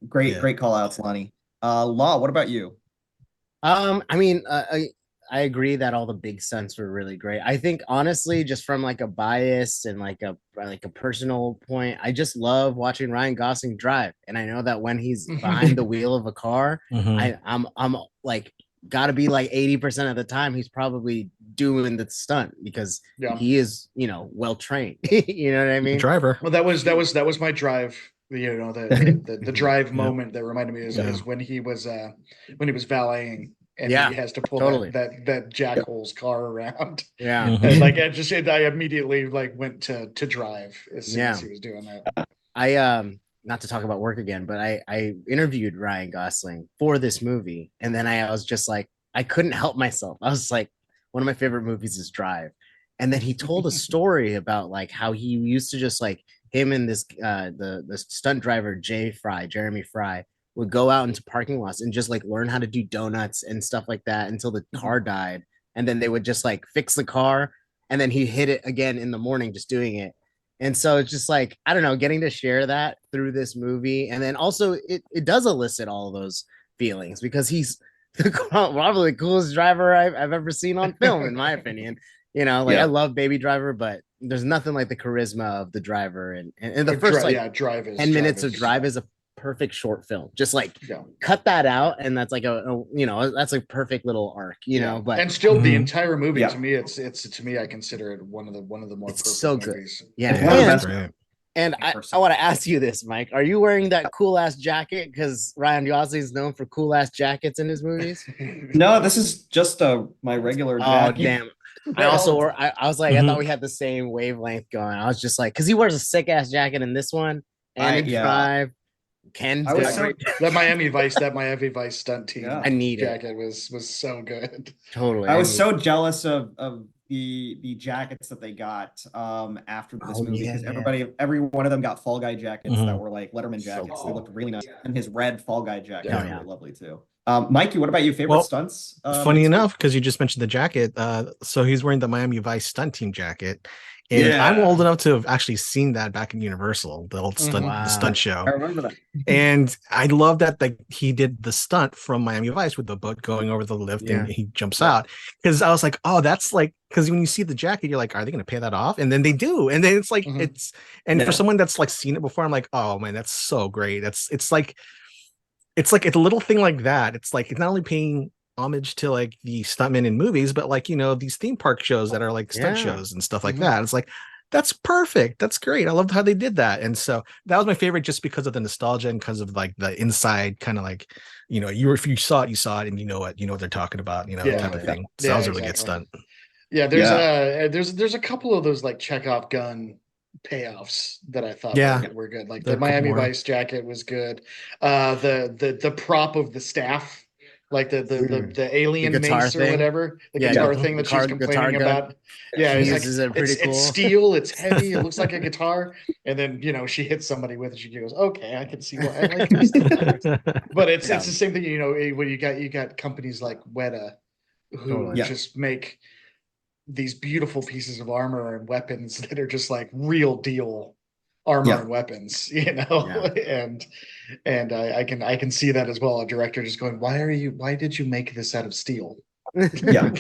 Great call outs, Lonnie. Law, what about you? I mean, I agree that all the big stunts were really great. I think honestly, just from like a bias and like a personal point, I just love watching Ryan Gosling drive. And I know that when he's behind the wheel of a car, I'm like gotta be like 80% of the time he's probably doing the stunt, because he is, well trained. You know what I mean? Driver. Well, that was my drive. The drive moment that reminded me is when he was valeting, and he has to pull that Jack Hole's car around. Yeah. And like I immediately like went to drive as soon as he was doing that. I not to talk about work again, but I interviewed Ryan Gosling for this movie, and then I was just like, I couldn't help myself. I was like, one of my favorite movies is Drive. And then he told a story about like how he used to just like him and this the stunt driver Jeremy Fry would go out into parking lots and just like learn how to do donuts and stuff like that until the car died. And then they would just like fix the car, and then he hit it again in the morning just doing it. And so it's just like, I don't know, getting to share that through this movie. And then also it does elicit all of those feelings, because he's probably the coolest driver I've ever seen on film, in my opinion. I love Baby Driver, but there's nothing like the charisma of the driver. And the first Drive is 10 minutes of Drive is a perfect short film. Just like cut that out, and that's like that's a perfect little arc, but and still the entire movie to me, it's to me, I consider it one of the more perfect so good movies. And I want to ask you this, Mike. Are you wearing that cool ass jacket? Because Ryan Gosling is known for cool ass jackets in his movies. No, this is just my regular jacket. Oh, damn. I also wore, I was like, I thought we had the same wavelength going. I was just like, because he wears a sick ass jacket in this one and in Drive. Ken's that Miami Vice stunt team. I need jacket was so good. Totally. I was so jealous of the jackets that they got after this movie, because every one of them got Fall Guy jackets that were like Letterman jackets. They looked really nice, and his red Fall Guy jacket was really lovely too. Mikey, what about you? Favorite stunts? Funny enough, because you just mentioned the jacket, so he's wearing the Miami Vice stunt team jacket. And I'm old enough to have actually seen that back in Universal, the old stunt show. I remember that. And I love that he did the stunt from Miami Vice with the boat going over the lift and he jumps out. Because I was like, oh, that's like, because when you see the jacket, you're like, are they going to pay that off? And then they do. And then it's like, for someone that's like seen it before, I'm like, oh man, that's so great. It's like a little thing like that. It's like, it's not only paying homage to like the stuntmen in movies, but like, these theme park shows that are like stunt shows and stuff like that. It's like, that's perfect. That's great. I loved how they did that. And so that was my favorite, just because of the nostalgia and because of like the inside kind of like, if you saw it and you know what they're talking about, type of thing. So that was a really good stunt. Yeah, there's a couple of those like Chekhov gun payoffs that I thought were good. Like the Miami Vice jacket was good. The prop of the staff, like the alien mace or whatever, the guitar thing that she's complaining about. Yeah, it's steel, it's heavy, it looks like a guitar, and then she hits somebody with it. She goes, "Okay, I can see why I like this." But it's the same thing, when you got companies like Weta who just make these beautiful pieces of armor and weapons that are just like real deal armor Yeah. and weapons, and I can see that as well. A director just going, why did you make this out of steel? Yeah.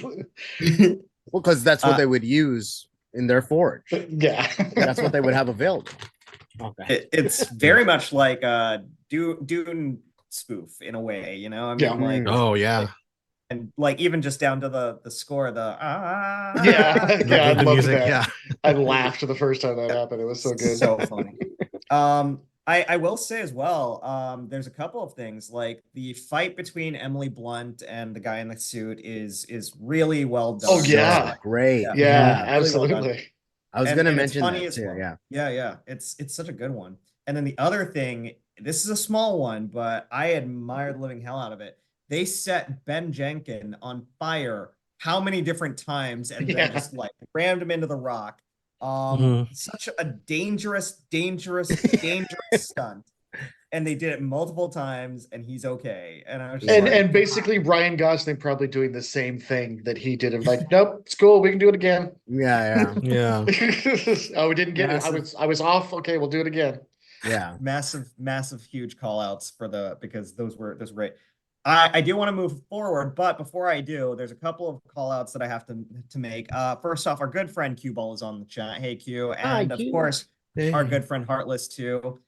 Well, because that's what they would use in their forge. Yeah. That's what they would have available. Okay. It's very much like a Dune spoof in a way, you know. I mean, Yeah. like, Oh yeah. and like even just down to the score, Yeah, yeah, I The loved music, that. yeah. I laughed the first time that happened. It was so good. so funny. I will say as well, there's a couple of things like the fight between Emily Blunt and the guy in the suit is really well done. Oh, yeah. So great. Yeah. Yeah, Really well done. absolutely. I was And- gonna and it's mention funny that as too. well. Yeah. Yeah. It's such a good one. And then the other thing, this is a small one, but I admired the living hell out of it. They set Ben Jenkin on fire how many different times and Yeah. then just like rammed him into the rock. Such a dangerous stunt. And they did it multiple times and he's okay. And I was just And like, and basically Ryan Gosling probably doing the same thing that he did of like, nope, it's cool, we can do it again. Yeah. Yeah. Oh, we didn't get it. Massive. I was off. Okay, we'll do it again. Yeah. massive huge call outs for because those were great. I do want to move forward, but before I do, there's a couple of call outs that I have to make. First off, our good friend Q Ball is on the chat. Hey Q, and of Q. course our Hey. good friend Heartless too.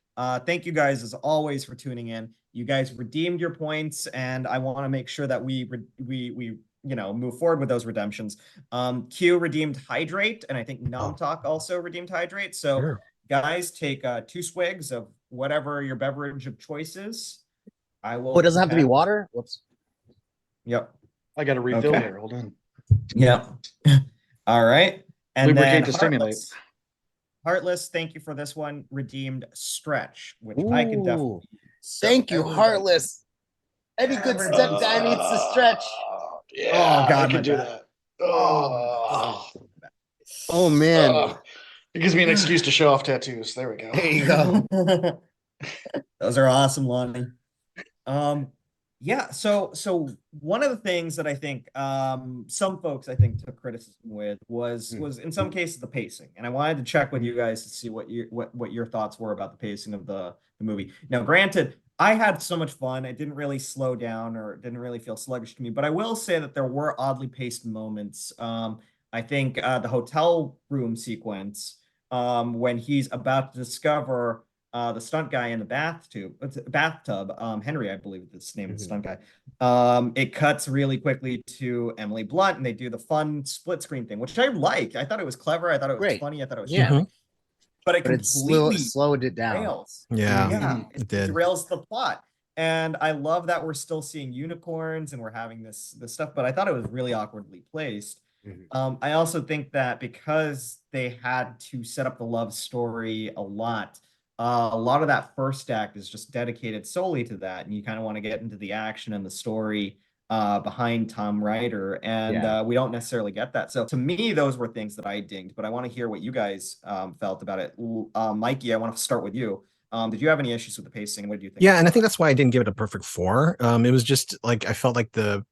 Thank you guys as always for tuning in. You guys redeemed your points, and I want to make sure that we move forward with those redemptions. Q redeemed Hydrate, and I think Nom Talk also redeemed Hydrate. So Sure. guys, take 2 swigs of whatever your beverage of choice is. I will. Oh, it doesn't have to be pretend- water. Whoops. Yep. I got a refill Okay. here. Hold on. Yep. All right. And Lubricate then to stimulate. Heartless, thank you for this one. Redeemed Stretch, which I can definitely. Thank you, everybody- Heartless. Any good stunt guy needs to stretch. Yeah, Oh, God, I my can do back. that. Oh, Oh man. It gives me an excuse to show off tattoos. There we go. There you go. Those are awesome, Lonnie. Yeah, so one of the things that I think some folks I think took criticism with was in some cases the pacing. And I wanted to check with you guys to see what your thoughts were about the pacing of the movie. Now, granted, I had so much fun. It didn't really slow down or it didn't really feel sluggish to me, but I will say that there were oddly paced moments. I think the hotel room sequence when he's about to discover the stunt guy in the bathtub, Henry, I believe is the name of the stunt guy. It cuts really quickly to Emily Blunt, and they do the fun split screen thing, which I liked. I thought it was clever. I thought it was Great. funny. I thought it was Yeah. charming. But it But it completely slowed it down. derails. Yeah. Yeah, It did. derails the plot. And I love that we're still seeing unicorns and we're having this stuff, but I thought it was really awkwardly placed. I also think that because they had to set up the love story a lot of that first act is just dedicated solely to that, and you kind of want to get into the action and the story behind Tom Ryder, and we don't necessarily get that. So to me, those were things that I dinged, but I want to hear what you guys felt about it. Mikey, I want to start with you. Did you have any issues with the pacing? What do you think? Yeah, and I think that's why I didn't give it a perfect 4. It was just like I felt like the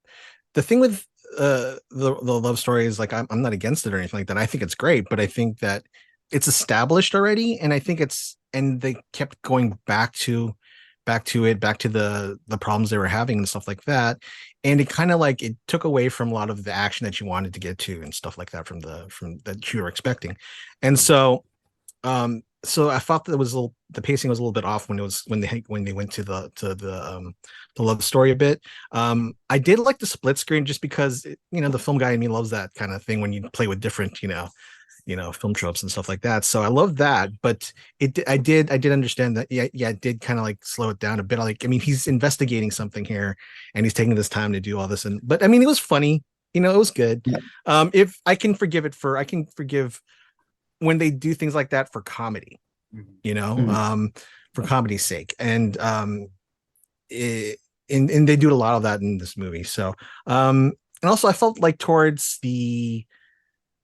thing with the love story is like I'm not against it or anything like that. I think it's great, but I think that it's established already, and I think and they kept going back to the problems they were having and stuff like that, and it kind of like it took away from a lot of the action that you wanted to get to and stuff like that from that you were expecting, and so I thought that the pacing was a little bit off when they went to the love story a bit. I did like the split screen just because the film guy in me loves that kind of thing when you play with different film tropes and stuff like that. So I love that, but I did understand that. Yeah, it did kind of like slow it down a bit. Like, I mean, he's investigating something here and he's taking this time to do all this. But I mean, it was funny, it was good. Yeah. If I can forgive when they do things like that for comedy, for comedy's sake. And and they do a lot of that in this movie. So and also I felt like towards the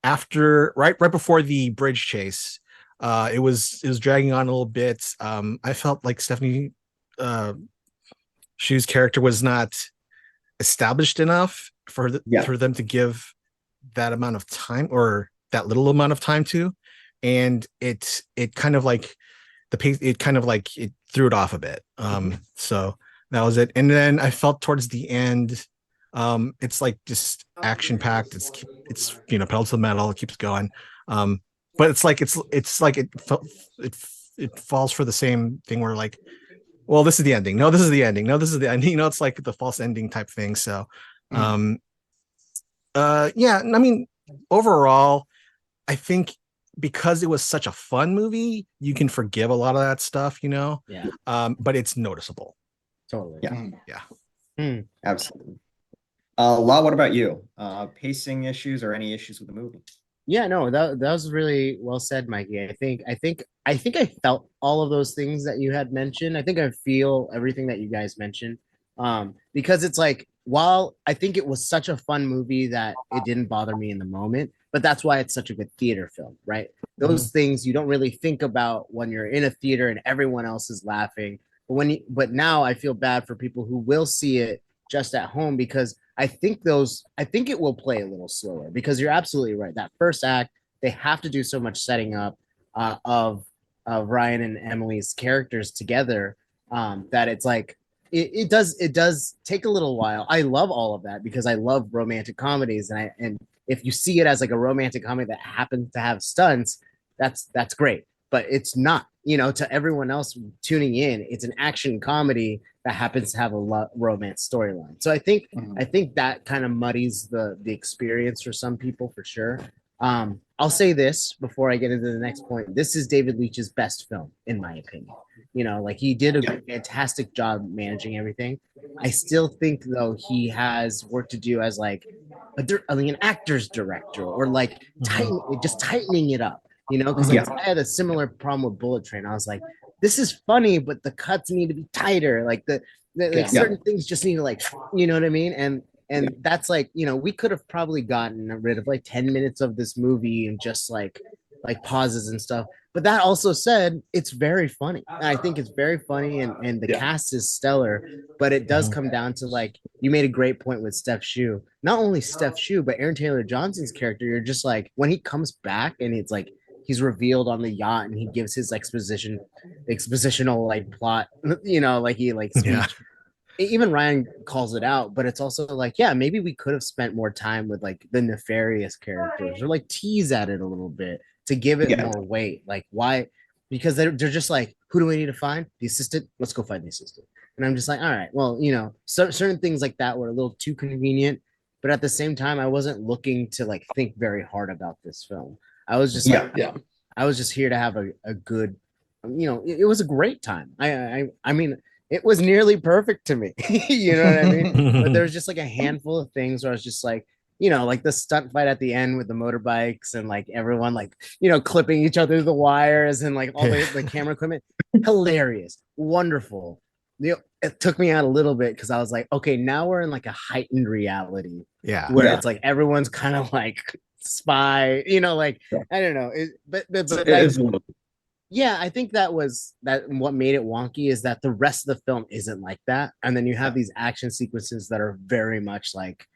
right before the bridge chase, it was dragging on a little bit. I felt like Stephanie Shu's character was not established enough for them to give that amount of time or that little amount of time to, and it kind of like the pace, it kind of like it threw it off a bit. So that was it. And then I felt towards the end, it's like just action packed. It's pedal to the metal, it keeps going. But it's like it falls for the same thing where like, well, this is the ending. No, this is the ending. No, this is the ending. It's like the false ending type thing. So yeah, I mean, overall, I think because it was such a fun movie, you can forgive a lot of that stuff, Yeah. But it's noticeable. Totally. Yeah. Absolutely. Law, what about you? Pacing issues or any issues with the movie? Yeah, no, that was really well said, Mikey. I felt all of those things that you had mentioned. I think I feel everything that you guys mentioned. Because it's like, while I think it was such a fun movie that it didn't bother me in the moment, but that's why it's such a good theater film, right? Those things you don't really think about when you're in a theater and everyone else is laughing. But now I feel bad for people who will see it just at home, because I think it will play a little slower, because you're absolutely right. That first act, they have to do so much setting up of Ryan and Emily's characters together, that it's like it does take a little while. I love all of that because I love romantic comedies, and if you see it as like a romantic comedy that happens to have stunts, that's great. But it's not, to everyone else tuning in, it's an action comedy that happens to have a romance storyline. So I think that kind of muddies the experience for some people, for sure. I'll say this before I get into the next point. This is David Leitch's best film, in my opinion. Like, he did a fantastic job managing everything. I still think, though, he has work to do as like an actor's director, or like tightening it up. Because like, I had a similar problem with Bullet Train. I was like, this is funny, but the cuts need to be tighter. Like certain things just need to, like, you know what I mean? And that's like, we could have probably gotten rid of like 10 minutes of this movie and just like pauses and stuff. But that also said, it's very funny. I think it's very funny, and the cast is stellar. But it does come down to, like, you made a great point with Steph Shue. Not only Steph Shue, but Aaron Taylor Johnson's character. You're just like, when he comes back and it's like he's revealed on the yacht and he gives his expositional like plot, like he like speech. Yeah. Even Ryan calls it out, but it's also like, yeah, maybe we could have spent more time with like the nefarious characters, or like tease at it a little bit to give it more weight. Like, why? Because they're just like, who do we need to find? The assistant? Let's go find the assistant. And I'm just like, all right, well, certain things like that were a little too convenient, but at the same time, I wasn't looking to like think very hard about this film. I was just I was just here to have a good, it was a great time. I mean, it was nearly perfect to me. You know what I mean? But there was just like a handful of things where I was just like, like the stunt fight at the end with the motorbikes and like everyone like, clipping each other the wires and like all the camera equipment. Hilarious. Wonderful. It took me out a little bit because I was like, okay, now we're in like a heightened reality. Yeah. Where it's like everyone's kind of like spy, like, I don't know. Yeah, I think that what made it wonky is that the rest of the film isn't like that. And then you have these action sequences that are very much like,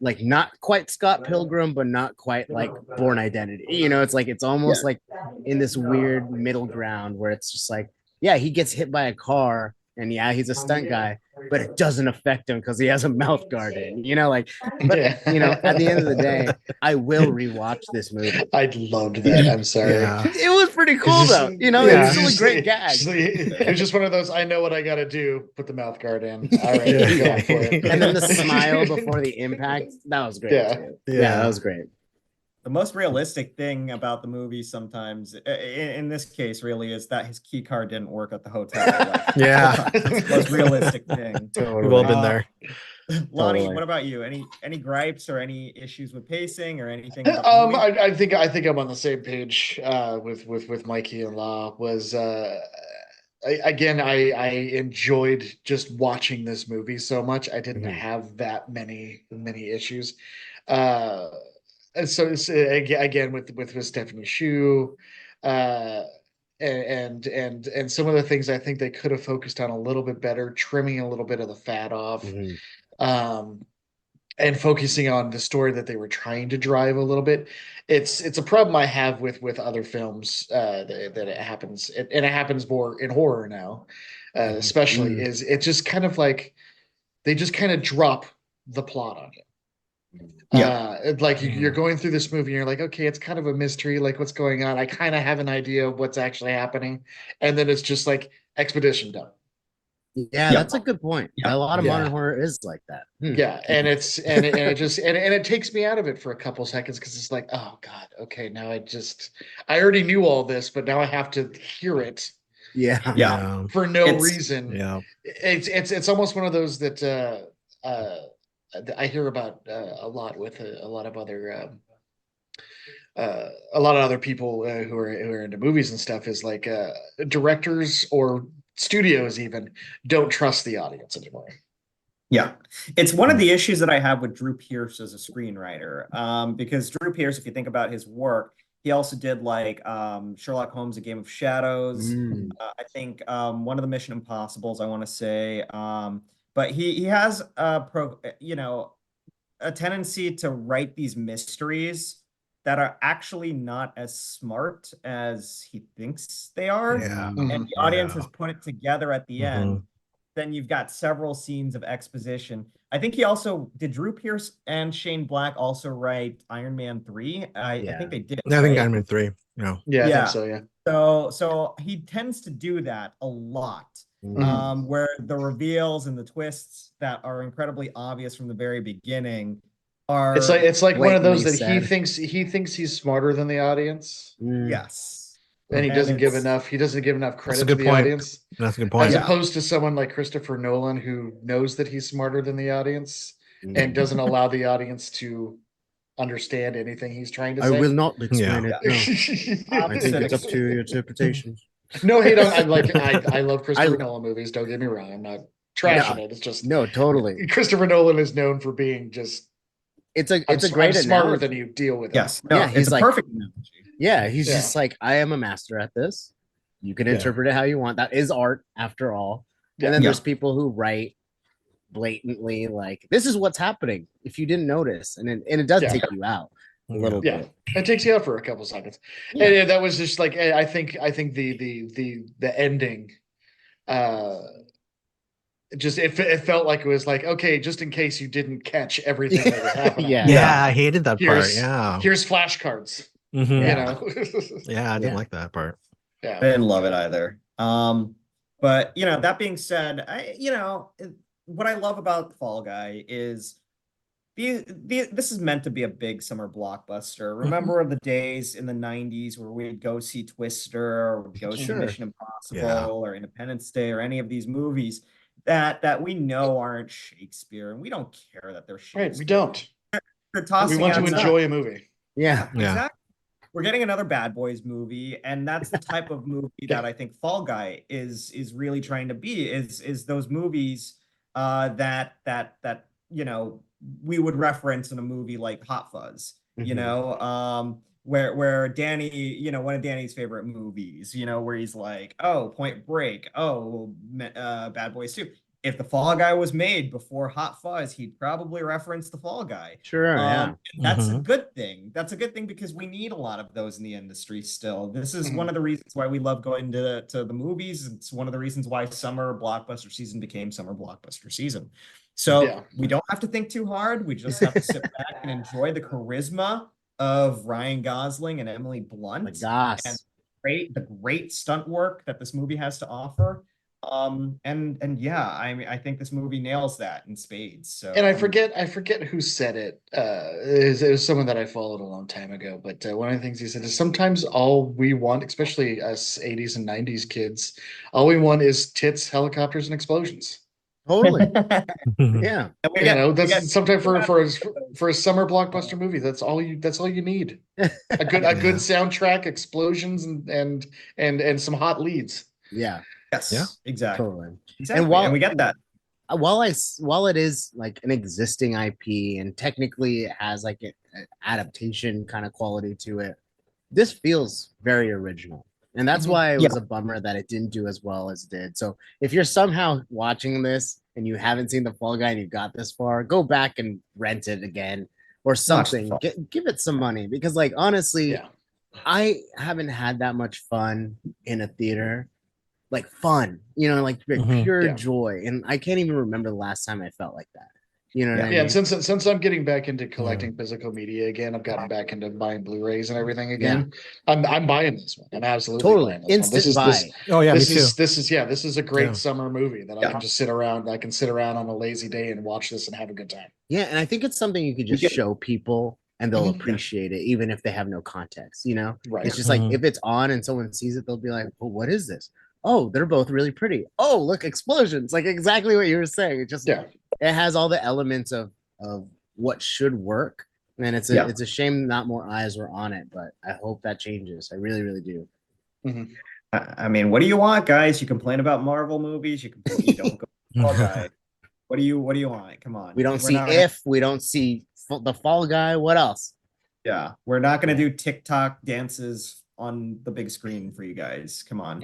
like not quite Scott Pilgrim, but not quite like Born Identity. It's like, it's almost like in this weird middle ground where it's just like, yeah, he gets hit by a car and yeah, he's a stunt guy, but it doesn't affect him because he has a mouth guard in, but at the end of the day, I will rewatch this movie. I loved that. I'm sorry. It was pretty cool though. It's still a great gag. It was just one of those, I know what I gotta do, put the mouth guard in. All right, go for it. And then the smile before the impact, that was great too. Yeah, that was great. The most realistic thing about the movie sometimes, in this case, really, is that his key card didn't work at the hotel. Like, that's the most realistic thing. Totally. We've all been there. Lonnie, what about you? Any gripes or any issues with pacing or anything? I think I'm on the same page with Mikey and Law. Was I enjoyed just watching this movie so much. I didn't have that many issues. And so it's, again with Stephanie Shue, and some of the things I think they could have focused on a little bit better, trimming a little bit of the fat off. and focusing on the story that they were trying to drive a little bit. It's a problem I have with other films that it happens, and it happens more in horror now, especially is it's just kind of like they just kind of drop the plot on you. Like you're going through this movie and you're like, okay, it's kind of a mystery, like what's going on. I kind of have an idea of what's actually happening, and then it's just like expedition done. Yeah, that's a good point. Yeah. A lot of modern horror is like that. Yeah, and it just and it takes me out of it for a couple seconds because it's like, oh God, okay, now I already knew all this, but now I have to hear it Yeah. for no It's- reason. Yeah. It's almost one of those that I hear about a lot with a lot of other people who are into movies and stuff is like directors or studios even don't trust the audience anymore. Yeah, it's one of the issues that I have with Drew Pearce as a screenwriter. Because Drew Pearce, if you think about his work, he also did like Sherlock Holmes: A Game of Shadows. I think one of the Mission Impossibles, I want to say. But he has a tendency to write these mysteries that are actually not as smart as he thinks they are. Yeah. And the audience has put it together at the end. Mhm. Then you've got several scenes of exposition. I think he also did. Drew Pearce and Shane Black also write Iron Man 3. I think they did. I think right? Iron Man 3. No. Yeah, I Yeah. think so. Yeah. So he tends to do that a lot, where the reveals and the twists that are incredibly obvious from the very beginning are. It's like one of those that blatantly he thinks he's smarter than the audience, yes, and he And doesn't give it's- enough That's credit a to good the point. audience, That's a good point. as Yeah. opposed to someone like Christopher Nolan who knows that he's smarter than the audience and doesn't allow the audience to understand anything he's trying to I say. will not explain Yeah. it. No. I think it's up to your interpretation. No hate on. I love Christopher Nolan movies. Don't get me wrong. I'm not trashing it. It's just No, totally. Christopher Nolan is known for being just. It's a great I'm smarter analogy. than you. Deal with it. Yes, no, Yeah, it's he's a like- perfect analogy. Yeah, he's Yeah. just like, I am a master at this. You can interpret it how you want. That is art after all. And then Yeah. there's people who write blatantly like, this is what's happening if you didn't notice. And it does Yeah. take you out a little Yeah, bit. it takes you out for a couple seconds. Yeah. And that was just like I think the ending, just it felt like it was like, okay, just in case you didn't catch everything that was happening. Yeah. Yeah, I hated that part. Here's Yeah. here's flashcards. Mhm. You Yeah. know. Yeah, I didn't Yeah. like that part. I Yeah. didn't love it either. But that being said, what I love about Fall Guy is this is meant to be a big summer blockbuster. Remember the days in the 90s where we'd go see Twister or we'd go see Sure. Mission Impossible Yeah. or Independence Day or any of these movies that we know aren't Shakespeare, and we don't care that they're Shakespeare. Right. We don't. They're tossing We want to out stuff. enjoy a movie. Yeah, Yeah. exactly. We're getting another Bad Boys movie, and that's the type of movie that I think Fall Guy is really trying to be. Is those movies that we would reference in a movie like Hot Fuzz, where Danny, one of Danny's favorite movies, where he's like, oh, Point Break, oh, Bad Boys 2. If the Fall Guy was made before Hot Fuzz, he'd probably reference the Fall Guy. Sure. Yeah. That's a good thing. That's a good thing because we need a lot of those in the industry still. This is one of the reasons why we love going to the movies. It's one of the reasons why summer blockbuster season became summer blockbuster season. So we don't have to think too hard. We just have to sit back and enjoy the charisma of Ryan Gosling and Emily Blunt. My gosh. And the great stunt work that this movie has to offer. I think this movie nails that in spades. So, and I forget who said it. It was someone that I followed a long time ago. But one of the things he said is sometimes all we want, especially us 80s and 90s kids, all we want is tits, helicopters, and explosions. Totally. Yeah. That's sometimes for a summer blockbuster movie. That's all you need. A good soundtrack, explosions, and some hot leads. Yeah. Yes. Yeah. Exactly. Totally. Exactly. And we get that. While it is like an existing IP and technically it has like an adaptation kind of quality to it, this feels very original. And that's why it was a bummer that it didn't do as well as it did. So if you're somehow watching this and you haven't seen the Fall Guy and you got this far, go back and rent it again or Watch the something. Fall. Give it some money, because like honestly, Yeah. I haven't had that much fun in a theater. Like fun, you know, like Mhm. pure Yeah. joy. And I can't even remember the last time I felt like that. You know what I Yeah, mean? and since I'm getting back into collecting physical media again, I've gotten back into buying Blu-rays and everything again. I'm buying this one. I'm absolutely Totally. buying this one. Instant This buy. Oh yeah, me this too. is this is yeah, this is a great Yeah. summer movie that I Yeah. can just sit around. I can sit around on a lazy day and watch this and have a good time. Yeah, and I think it's something you could just get- show people and they'll Mhm. appreciate it, even if they have no context, you know? Right. It's just like Mhm. if it's on and someone sees it, they'll be like, well, what is this? Oh, they're both really pretty. Oh, look, explosions. Like exactly what you were saying. It just Yeah. it has all the elements of what should work. And it's Yeah. a shame not more eyes were on it, but I hope that changes. I really, really do. Mhm. I mean, what do you want, guys? You complain about Marvel movies. You complain you don't go Fall Guy. What do you want? Come on. We don't We're see not- If, we don't see the Fall Guy. What else? Yeah, we're not gonna do TikTok dances on the big screen for you guys. Come on.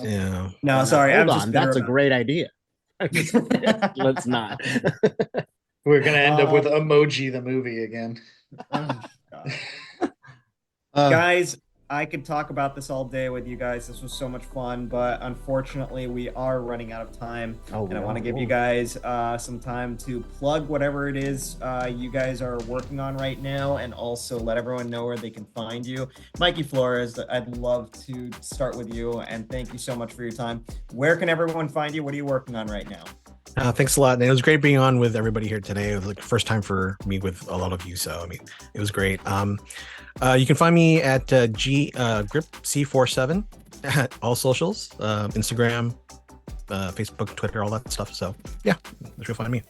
Yeah. No, sorry. Hold I'm just on, that's a bitter great idea. Let's not. We're gonna end up with Emoji the movie again. about- Oh, God. Guys, I could talk about this all day with you guys. This was so much fun, but unfortunately, we are running out of time. Oh, And I want to give you guys some time to plug whatever it is you guys are working on right now, and also let everyone know where they can find you. Mikey Flores, I'd love to start with you, and thank you so much for your time. Where can everyone find you? What are you working on right now? Thanks a lot. And it was great being on with everybody here today. It was like the first time for me with a lot of you. So, I mean, it was great. You can find me at Grip C47 at all socials, Instagram, Facebook, Twitter, all that stuff. So, yeah, that's where you'll find me.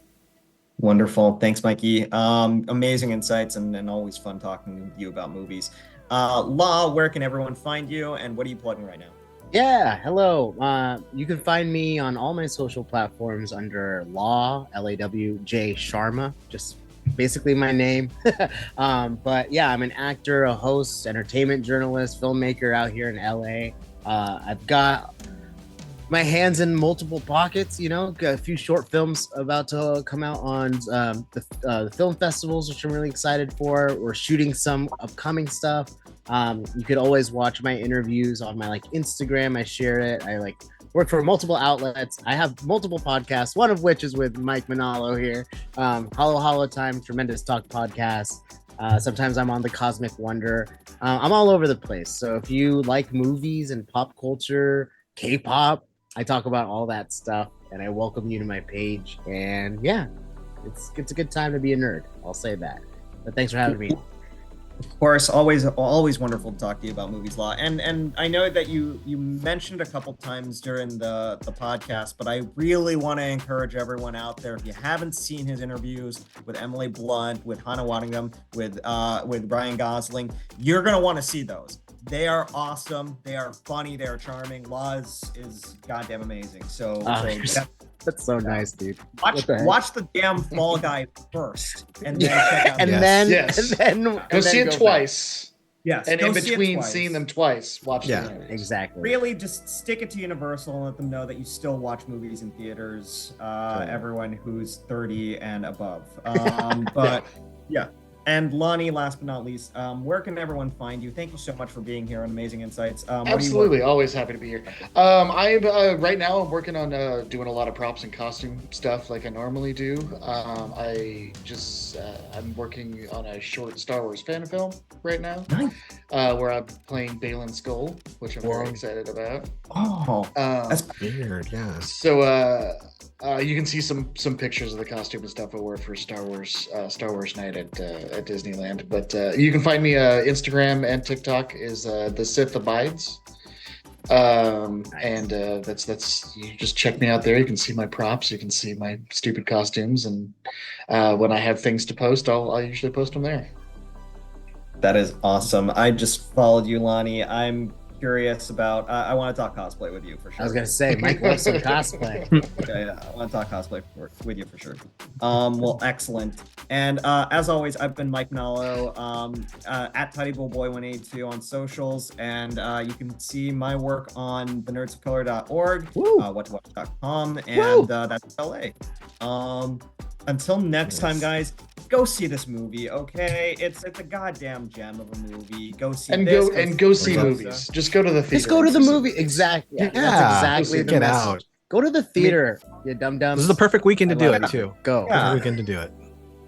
Wonderful. Thanks, Mikey. Amazing insights and always fun talking with you about movies. Law, where can everyone find you, and what are you plugging right now? Yeah, hello. You can find me on all my social platforms under Law, Lawj Sharma, just basically my name. But yeah, I'm an actor, a host, entertainment journalist, filmmaker out here in LA. I've got my hands in multiple pockets, you know, got a few short films about to come out on the film festivals, which I'm really excited for. We're shooting some upcoming stuff. You could always watch my interviews on my like Instagram. I share it. I like work for multiple outlets. I have multiple podcasts, one of which is with Mike Manalo here. Hollow Time, Tremendous Talk podcast. Sometimes I'm on the Cosmic Wonder. I'm all over the place. So if you like movies and pop culture, K-pop, I talk about all that stuff, and I welcome you to my page. And yeah, it's a good time to be a nerd. I'll say that. But thanks for having me. Of course, always wonderful to talk to you about movies, Law. And I know that you mentioned a couple times during the podcast, but I really want to encourage everyone out there, if you haven't seen his interviews with Emily Blunt, with Hannah Waddingham, with Ryan Gosling, you're gonna want to see those. They are awesome. They are funny. They are charming. Law is goddamn amazing. So, That's so nice, dude. Watch the damn Fall Guy first, and then check out. And Yes. then Go see it twice. Yes, And go in see it between twice. seeing them twice, watch Yeah, the movies. Exactly. Really, just stick it to Universal and let them know that you still watch movies in theaters. Everyone who's 30 and above. But yeah. And Lonnie, last but not least, where can everyone find you? Thank you so much for being here on Amazing Insights. Absolutely, always happy to be here. I right now I'm working on doing a lot of props and costume stuff like I normally do. I'm working on a short Star Wars fan film right now, where I'm playing Balin Skull, which I'm very excited about. Oh, that's Weird, yeah. So you can see some pictures of the costume and stuff I wore for Star Wars night at Disneyland. But you can find me Instagram and TikTok is the Sith Abides. And that's you just check me out there. You can see my props, you can see my stupid costumes, and when I have things to post, I'll usually post them there. That is awesome. I just followed you, Lonnie. I'm curious about. I want to talk cosplay with you for sure. I was gonna say, Mike loves some cosplay. Yeah, I want to talk cosplay with you for sure. Well, excellent. And as always, I've been Mike Manalo, at TidyBullBoy182 on socials, and you can see my work on thenerdsofcolor.org, whattowatch.com, and that's LA. Until next time, guys, go see this movie, okay? It's a goddamn gem of a movie. Go see go see movies. Just go to the theater. Just go to the movie. Exactly. Yeah, that's exactly the get message. out. Go to the theater, you dum-dums. This is the perfect weekend to do it too. Go. Perfect weekend to do it.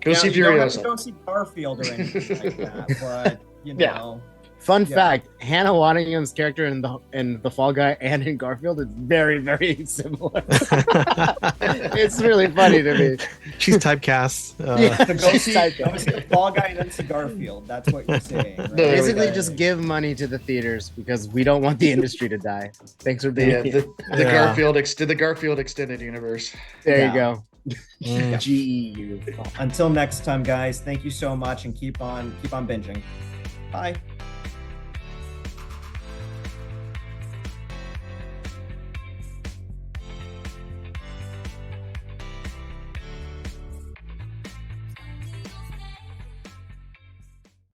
Go see you don't have to Furiosa. go see Garfield or anything like that, but you know. Fun fact: Hannah Waddingham's character in the Fall Guy and in Garfield is very, very similar. It's really funny to me. She's typecast. So go see the Fall Guy and then see Garfield. That's what you're saying. Right? Basically, just give money to the theaters because we don't want the industry to die. Thanks for being here. The Garfield extended universe. There you go. Mm. GEU. Until next time, guys. Thank you so much, and keep on binging. Bye.